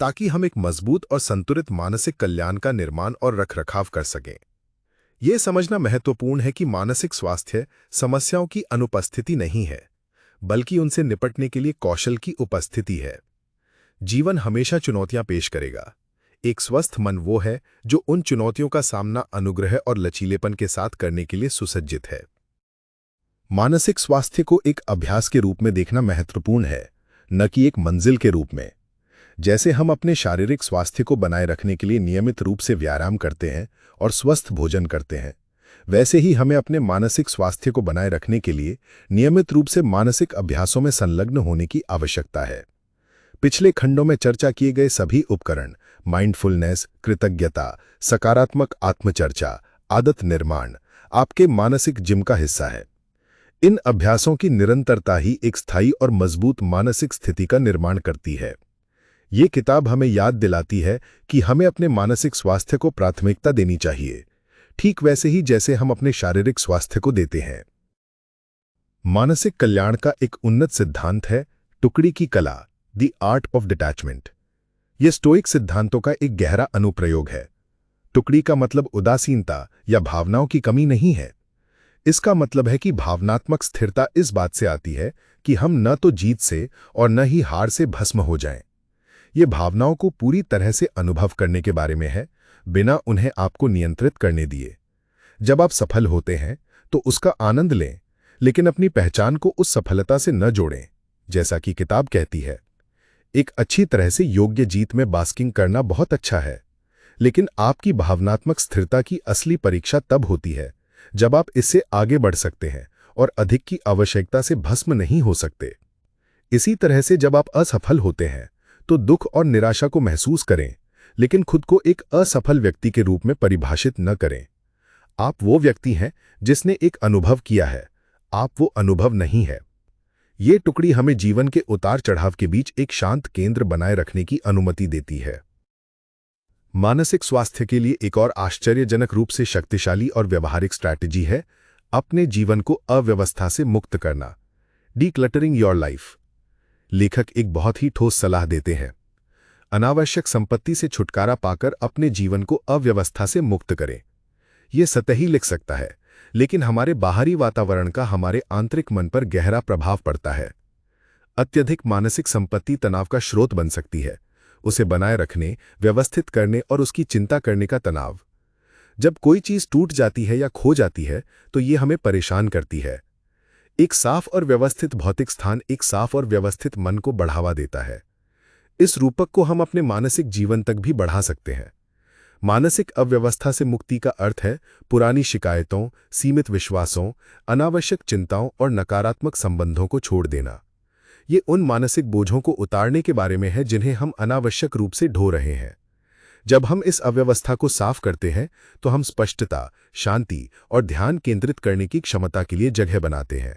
ताकि हम एक मजबूत और संतुलित मानसिक कल्याण का निर्माण और रखरखाव कर सकें। यह समझना महत्वपूर्ण है कि मानसिक स्वास्थ्य समस्याओं की अनुपस्थिति नहीं है, बल्कि उनसे निपटने के लिए कौशल की उपस्थिति है। जीवन हमेशा चुनौतियां पेश करेगा। एक स्वस्थ मन वो है जो उन चुनौतियों का सामना अनुग्रह और लचीलेपन के साथ करने के लिए सुसज्जित है। मानसिक स्वास्थ्य को एक अभ्यास के रूप में देखना महत्वपूर्ण है, न कि एक मंजिल के रूप में। जैसे हम अपने शारीरिक स्वास्थ्य को बनाए रखने के लिए नियमित रूप से व्यायाम करते हैं और स्वस्थ भोजन करते हैं, वैसे ही हमें अपने मानसिक स्वास्थ्य को बनाए रखने के लिए नियमित रूप से मानसिक अभ्यासों में संलग्न होने की आवश्यकता है। पिछले खंडों में चर्चा किए गए सभी उपकरण, माइंडफुलनेस, कृतज्ञता, सकारात्मक आत्मचर्चा, आदत निर्माण, आपके मानसिक जिम का हिस्सा है। इन अभ्यासों की निरंतरता ही एक स्थायी और मजबूत मानसिक स्थिति का निर्माण करती है। ये किताब हमें याद दिलाती है कि हमें अपने मानसिक स्वास्थ्य को प्राथमिकता देनी चाहिए, ठीक वैसे ही जैसे हम अपने शारीरिक स्वास्थ्य को देते हैं। मानसिक कल्याण का एक उन्नत सिद्धांत है टुकड़ी की कला, द आर्ट ऑफ डिटैचमेंट। यह स्टोइक सिद्धांतों का एक गहरा अनुप्रयोग है। टुकड़ी का मतलब उदासीनता या भावनाओं की कमी नहीं है। इसका मतलब है कि भावनात्मक स्थिरता इस बात से आती है कि हम न तो जीत से और न ही हार से भस्म हो जाएं। ये भावनाओं को पूरी तरह से अनुभव करने के बारे में है, बिना उन्हें आपको नियंत्रित करने दिए। जब आप सफल होते हैं तो उसका आनंद लें, लेकिन अपनी पहचान को उस सफलता से न जोड़ें। जैसा कि किताब कहती है, एक अच्छी तरह से योग्य जीत में बास्किंग करना बहुत अच्छा है, लेकिन आपकी भावनात्मक स्थिरता की असली परीक्षा तब होती है जब आप इससे आगे बढ़ सकते हैं और अधिक की आवश्यकता से भस्म नहीं हो सकते। इसी तरह से जब आप असफल होते हैं तो दुख और निराशा को महसूस करें, लेकिन खुद को एक असफल व्यक्ति के रूप में परिभाषित न करें। आप वो व्यक्ति हैं जिसने एक अनुभव किया है, आप वो अनुभव नहीं है। ये टुकड़ी हमें जीवन के उतार चढ़ाव के बीच एक शांत केंद्र बनाए रखने की अनुमति देती है। मानसिक स्वास्थ्य के लिए एक और आश्चर्यजनक रूप से शक्तिशाली और व्यवहारिक स्ट्रैटेजी है अपने जीवन को अव्यवस्था से मुक्त करना, डीक्लटरिंग योर लाइफ। लेखक एक बहुत ही ठोस सलाह देते हैं, अनावश्यक संपत्ति से छुटकारा पाकर अपने जीवन को अव्यवस्था से मुक्त करें। यह सतही लिख सकता है, लेकिन हमारे बाहरी वातावरण का हमारे आंतरिक मन पर गहरा प्रभाव पड़ता है। अत्यधिक मानसिक संपत्ति तनाव का स्रोत बन सकती है, उसे बनाए रखने, व्यवस्थित करने और उसकी चिंता करने का तनाव। जब कोई चीज टूट जाती है या खो जाती है तो ये हमें परेशान करती है। एक साफ और व्यवस्थित भौतिक स्थान एक साफ और व्यवस्थित मन को बढ़ावा देता है। इस रूपक को हम अपने मानसिक जीवन तक भी बढ़ा सकते हैं। मानसिक अव्यवस्था से मुक्ति का अर्थ है पुरानी शिकायतों, सीमित विश्वासों, अनावश्यक चिंताओं और नकारात्मक संबंधों को छोड़ देना। ये उन मानसिक बोझों को उतारने के बारे में है जिन्हें हम अनावश्यक रूप से ढो रहे हैं। जब हम इस अव्यवस्था को साफ करते हैं तो हम स्पष्टता, शांति और ध्यान केंद्रित करने की क्षमता के लिए जगह बनाते हैं।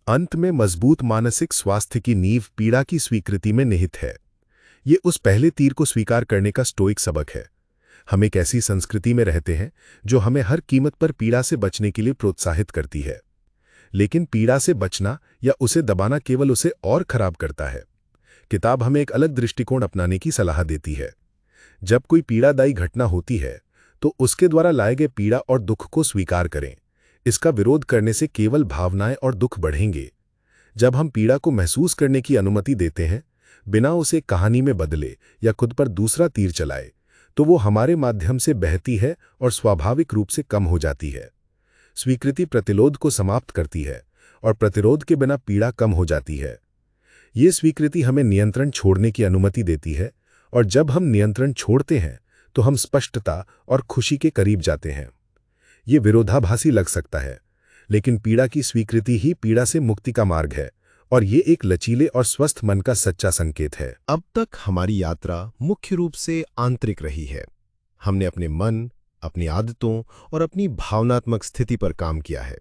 अंत में मजबूत मानसिक स्वास्थ्य की नींव पीड़ा की स्वीकृति में निहित है। ये उस पहले तीर को स्वीकार करने का स्टोइक सबक है। हम एक ऐसी संस्कृति में रहते हैं जो हमें हर कीमत पर पीड़ा से बचने के लिए प्रोत्साहित करती है, लेकिन पीड़ा से बचना या उसे दबाना केवल उसे और खराब करता है। किताब हमें एक अलग दृष्टिकोण अपनाने की सलाह देती है। जब कोई पीड़ादायी घटना होती है तो उसके द्वारा लाए गए पीड़ा और दुख को स्वीकार करें। इसका विरोध करने से केवल भावनाएं और दुख बढ़ेंगे। जब हम पीड़ा को महसूस करने की अनुमति देते हैं, बिना उसे कहानी में बदले या खुद पर दूसरा तीर चलाए, तो वो हमारे माध्यम से बहती है और स्वाभाविक रूप से कम हो जाती है। स्वीकृति प्रतिरोध को समाप्त करती है और प्रतिरोध के बिना पीड़ा कम हो जाती है। ये स्वीकृति हमें नियंत्रण छोड़ने की अनुमति देती है, और जब हम नियंत्रण छोड़ते हैं तो हम स्पष्टता और खुशी के करीब जाते हैं। ये विरोधाभासी लग सकता है, लेकिन पीड़ा की स्वीकृति ही पीड़ा से मुक्ति का मार्ग है, और ये एक लचीले और स्वस्थ मन का सच्चा संकेत है। अब तक हमारी यात्रा मुख्य रूप से आंतरिक रही है। हमने अपने मन, अपनी आदतों और अपनी भावनात्मक स्थिति पर काम किया है।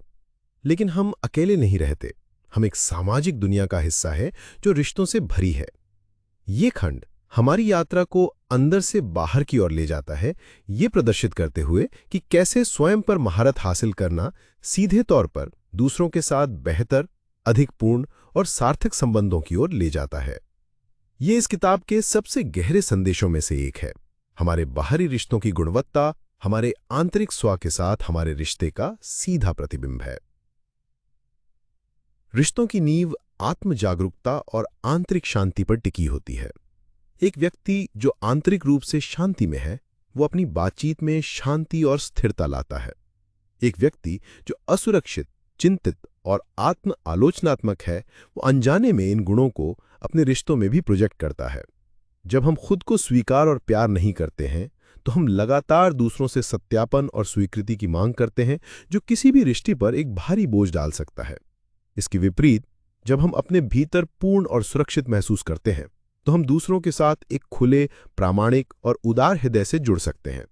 लेकिन हम अकेले नहीं रहते। हम एक सामाजिक दुनिया का हिस्सा है जो रिश्तों से भरी है। ये खंड हमारी यात्रा को अंदर से बाहर की ओर ले जाता है, ये प्रदर्शित करते हुए कि कैसे स्वयं पर महारत हासिल करना सीधे तौर पर दूसरों के साथ बेहतर, अधिक पूर्ण और सार्थक संबंधों की ओर ले जाता है। ये इस किताब के सबसे गहरे संदेशों में से एक है। हमारे बाहरी रिश्तों की गुणवत्ता हमारे आंतरिक स्व के साथ हमारे रिश्ते का सीधा प्रतिबिंब है। रिश्तों की नींव आत्म जागरूकता और आंतरिक शांति पर टिकी होती है। एक व्यक्ति जो आंतरिक रूप से शांति में है, वो अपनी बातचीत में शांति और स्थिरता लाता है। एक व्यक्ति जो असुरक्षित, चिंतित और आत्म आलोचनात्मक है, वो अनजाने में इन गुणों को अपने रिश्तों में भी प्रोजेक्ट करता है। जब हम खुद को स्वीकार और प्यार नहीं करते हैं, तो हम लगातार दूसरों से सत्यापन और स्वीकृति की मांग करते हैं, जो किसी भी रिश्ते पर एक भारी बोझ डाल सकता है। इसके विपरीत, जब हम अपने भीतर पूर्ण और सुरक्षित महसूस करते हैं, तो हम दूसरों के साथ एक खुले, प्रामाणिक और उदार हृदय से जुड़ सकते हैं।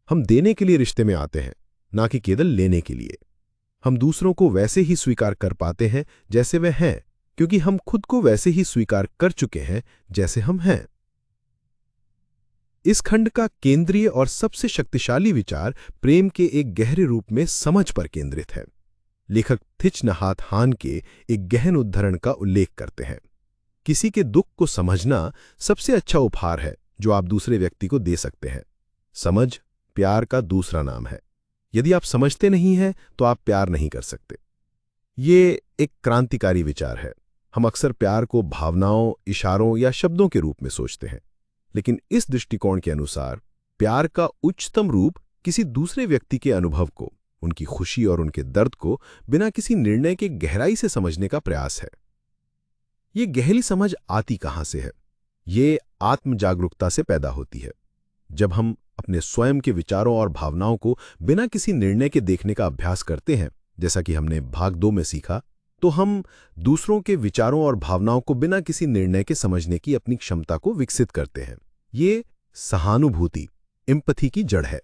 हम देने के लिए रिश्ते में आते हैं, ना कि केवल लेने के लिए। हम दूसरों को वैसे ही स्वीकार कर पाते हैं जैसे वे हैं, क्योंकि हम खुद को वैसे ही स्वीकार कर चुके हैं जैसे हम हैं। इस खंड का केंद्रीय और सबसे शक्तिशाली विचार प्रेम के एक गहरे रूप में समझ पर केंद्रित है। लेखक थिच नहात हान के एक गहन उद्धरण का उल्लेख करते हैं। किसी के दुख को समझना सबसे अच्छा उपहार है जो आप दूसरे व्यक्ति को दे सकते हैं। समझ प्यार का दूसरा नाम है। यदि आप समझते नहीं हैं तो आप प्यार नहीं कर सकते। ये एक क्रांतिकारी विचार है। हम अक्सर प्यार को भावनाओं, इशारों या शब्दों के रूप में सोचते हैं, लेकिन इस दृष्टिकोण के अनुसार प्यार का उच्चतम रूप किसी दूसरे व्यक्ति के अनुभव को, उनकी खुशी और उनके दर्द को बिना किसी निर्णय के गहराई से समझने का प्रयास है। ये गहरी समझ आती कहां से है? ये आत्म जागरूकता से पैदा होती है। जब हम अपने स्वयं के विचारों और भावनाओं को बिना किसी निर्णय के देखने का अभ्यास करते हैं, जैसा कि हमने भाग 2 में सीखा, तो हम दूसरों के विचारों और भावनाओं को बिना किसी निर्णय के समझने की अपनी क्षमता को विकसित करते हैं। ये सहानुभूति, एम्पैथी की जड़ है।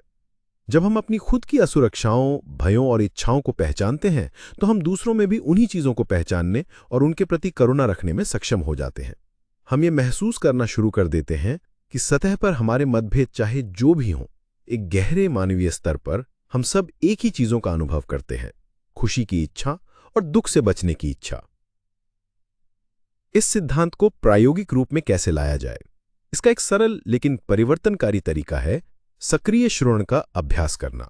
जब हम अपनी खुद की असुरक्षाओं, भयों और इच्छाओं को पहचानते हैं, तो हम दूसरों में भी उन्हीं चीजों को पहचानने और उनके प्रति करुणा रखने में सक्षम हो जाते हैं। हम ये महसूस करना शुरू कर देते हैं कि सतह पर हमारे मतभेद चाहे जो भी हों, एक गहरे मानवीय स्तर पर हम सब एक ही चीजों का अनुभव करते हैं, खुशी की इच्छा और दुख से बचने की इच्छा। इस सिद्धांत को प्रायोगिक रूप में कैसे लाया जाए? इसका एक सरल लेकिन परिवर्तनकारी तरीका है सक्रिय श्रवण का अभ्यास करना।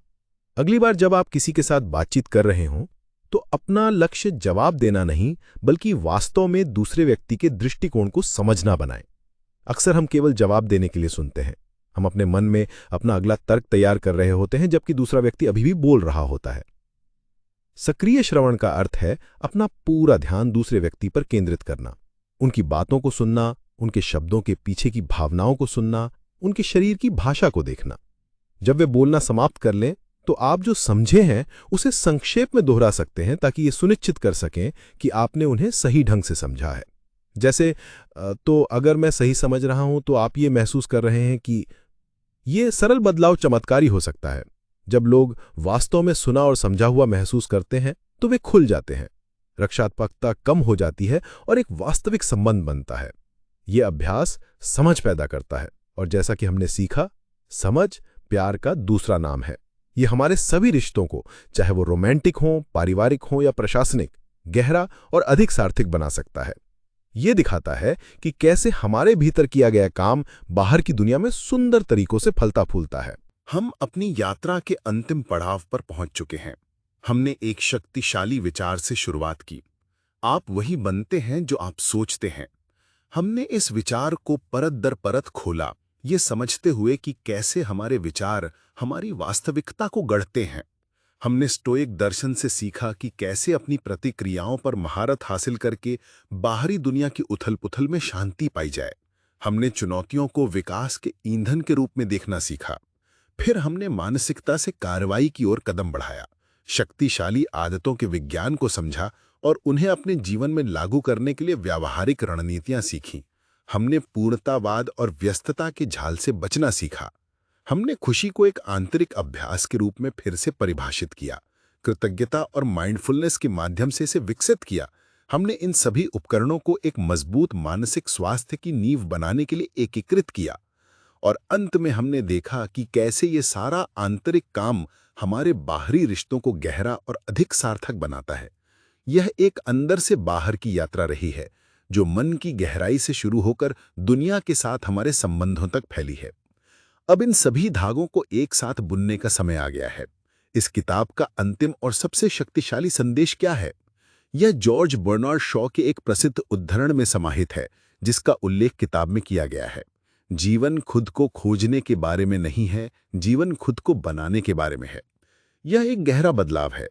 अगली बार जब आप किसी के साथ बातचीत कर रहे हों, तो अपना लक्ष्य जवाब देना नहीं, बल्कि वास्तव में दूसरे व्यक्ति के दृष्टिकोण को समझना बनाएं। अक्सर हम केवल जवाब देने के लिए सुनते हैं। हम अपने मन में अपना अगला तर्क तैयार कर रहे होते हैं, जबकि दूसरा व्यक्ति अभी भी बोल रहा होता है। सक्रिय श्रवण का अर्थ है अपना पूरा ध्यान दूसरे व्यक्ति पर केंद्रित करना, उनकी बातों को सुनना, उनके शब्दों के पीछे की भावनाओं को सुनना, उनके शरीर की भाषा को देखना। जब वे बोलना समाप्त कर लें, तो आप जो समझे हैं उसे संक्षेप में दोहरा सकते हैं, ताकि ये सुनिश्चित कर सकें कि आपने उन्हें सही ढंग से समझा है। जैसे, तो अगर मैं सही समझ रहा हूं तो आप ये महसूस कर रहे हैं कि ये सरल बदलाव चमत्कारी हो सकता है। जब लोग वास्तव में सुना और समझा हुआ महसूस करते हैं तो वे खुल जाते हैं, रक्षात्मकता कम हो जाती है और एक वास्तविक संबंध बनता है। ये अभ्यास समझ पैदा करता है और जैसा कि हमने सीखा, समझ प्यार का दूसरा नाम है। ये हमारे सभी रिश्तों को, चाहे वो रोमांटिक हों, पारिवारिक हों या प्रशासनिक, गहरा और अधिक सार्थक बना सकता है। ये दिखाता है कि कैसे हमारे भीतर किया गया काम बाहर की दुनिया में सुंदर तरीकों से फलता फूलता है। हम अपनी यात्रा के अंतिम पड़ाव पर पहुंच चुके हैं। हमने एक शक्तिशाली विचार से शुरुआत की, आप वही बनते हैं जो आप सोचते हैं। हमने इस विचार को परत दर परत खोला, ये समझते हुए कि कैसे हमारे विचार हमारी वास्तविकता को गढ़ते हैं। हमने स्टोइक दर्शन से सीखा कि कैसे अपनी प्रतिक्रियाओं पर महारत हासिल करके बाहरी दुनिया की उथल-पुथल में शांति पाई जाए। हमने चुनौतियों को विकास के ईंधन के रूप में देखना सीखा। फिर हमने मानसिकता से कार्रवाई की ओर कदम बढ़ाया, शक्तिशाली आदतों के विज्ञान को समझा और उन्हें अपने जीवन में लागू करने के लिए व्यावहारिक रणनीतियां सीखीं। हमने पूर्णतावाद और व्यस्तता के झाल से बचना सीखा। हमने खुशी को एक आंतरिक अभ्यास के रूप में फिर से परिभाषित किया, कृतज्ञता और माइंडफुलनेस के माध्यम से इसे विकसित किया। हमने इन सभी उपकरणों को एक मजबूत मानसिक स्वास्थ्य की नींव बनाने के लिए एकीकृत किया और अंत में हमने देखा कि कैसे ये सारा आंतरिक काम हमारे बाहरी रिश्तों को गहरा और अधिक सार्थक बनाता है। यह एक अंदर से बाहर की यात्रा रही है, जो मन की गहराई से शुरू होकर दुनिया के साथ हमारे संबंधों तक फैली है। अब इन सभी धागों को एक साथ बुनने का समय आ गया है। इस किताब का अंतिम और सबसे शक्तिशाली संदेश क्या है? यह जॉर्ज बर्नार्ड शॉ के एक प्रसिद्ध उद्धरण में समाहित है, जिसका उल्लेख किताब में किया गया है। जीवन खुद को खोजने के बारे में नहीं है, जीवन खुद को बनाने के बारे में है। यह एक गहरा बदलाव है।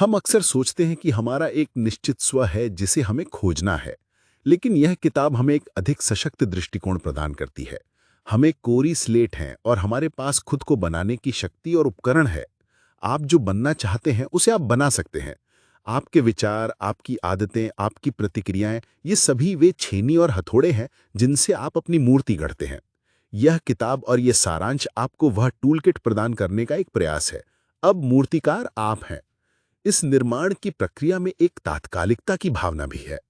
हम अक्सर सोचते हैं कि हमारा एक निश्चित स्व है जिसे हमें खोजना है, लेकिन यह किताब हमें एक अधिक सशक्त दृष्टिकोण प्रदान करती है। हम एक कोरी स्लेट हैं और हमारे पास खुद को बनाने की शक्ति और उपकरण है। आप जो बनना चाहते हैं उसे आप बना सकते हैं। आपके विचार, आपकी आदतें, आपकी प्रतिक्रियाएं, ये सभी वे छेनी और हथौड़े हैं जिनसे आप अपनी मूर्ति गढ़ते हैं। यह किताब और यह सारांश आपको वह टूलकिट प्रदान करने का एक प्रयास है। अब मूर्तिकार आप हैं। इस निर्माण की प्रक्रिया में एक तात्कालिकता की भावना भी है।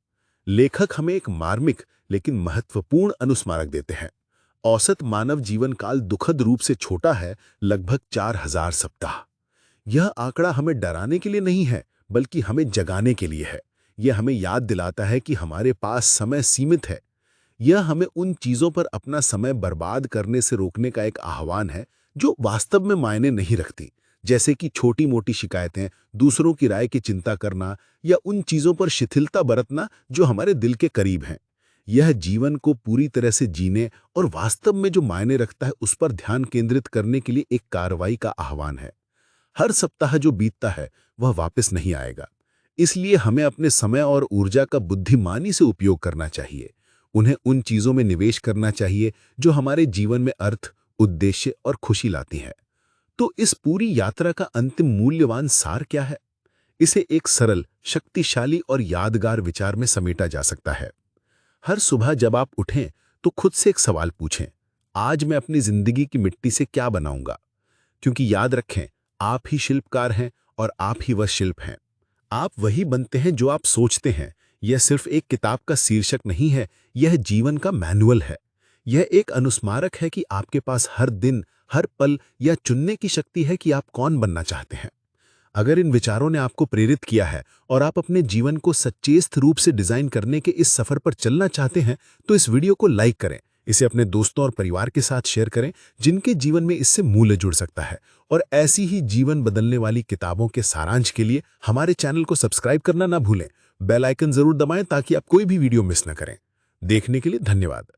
लेखक हमें एक मार्मिक लेकिन महत्वपूर्ण अनुस्मारक देते हैं। औसत मानव जीवन काल दुखद रूप से छोटा है, लगभग 4000 सप्ताह। यह आंकड़ा हमें डराने के लिए नहीं है, बल्कि हमें जगाने के लिए है। यह हमें याद दिलाता है कि हमारे पास समय सीमित है। यह हमें उन चीजों पर अपना समय बर्बाद करने से रोकने का एक आह्वान है जो वास्तव में मायने नहीं रखती, जैसे कि छोटी मोटी शिकायतें, दूसरों की राय की चिंता करना या उन चीजों पर शिथिलता बरतना जो हमारे दिल के करीब हैं। यह जीवन को पूरी तरह से जीने और वास्तव में जो मायने रखता है उस पर ध्यान केंद्रित करने के लिए एक कार्रवाई का आह्वान है। हर सप्ताह जो बीतता है वह वापस नहीं आएगा, इसलिए हमें अपने समय और ऊर्जा का बुद्धिमानी से उपयोग करना चाहिए। उन्हें उन चीजों में निवेश करना चाहिए जो हमारे जीवन में अर्थ, उद्देश्य और खुशी लाती हैं। तो इस पूरी यात्रा का अंतिम मूल्यवान सार क्या है? इसे एक सरल, शक्तिशाली और यादगार विचार में समेटा जा सकता है। हर सुबह जब आप उठें तो खुद से एक सवाल पूछें, आज मैं अपनी जिंदगी की मिट्टी से क्या बनाऊंगा? क्योंकि याद रखें, आप ही शिल्पकार हैं और आप ही वह शिल्प हैं। आप वही बनते हैं जो आप सोचते हैं। यह सिर्फ एक किताब का शीर्षक नहीं है, यह जीवन का मैनुअल है। यह एक अनुस्मारक है कि आपके पास हर दिन, हर पल यह चुनने की शक्ति है कि आप कौन बनना चाहते हैं। अगर इन विचारों ने आपको प्रेरित किया है और आप अपने जीवन को सचेत रूप से डिजाइन करने के इस सफर पर चलना चाहते हैं, तो इस वीडियो को लाइक करें, इसे अपने दोस्तों और परिवार के साथ शेयर करें जिनके जीवन में इससे मूल्य जुड़ सकता है। और ऐसी ही जीवन बदलने वाली किताबों के सारांश के लिए हमारे चैनल को सब्सक्राइब करना ना भूलें। बेल आइकन जरूर दबाएं ताकि आप कोई भी वीडियो मिस न करें। देखने के लिए धन्यवाद।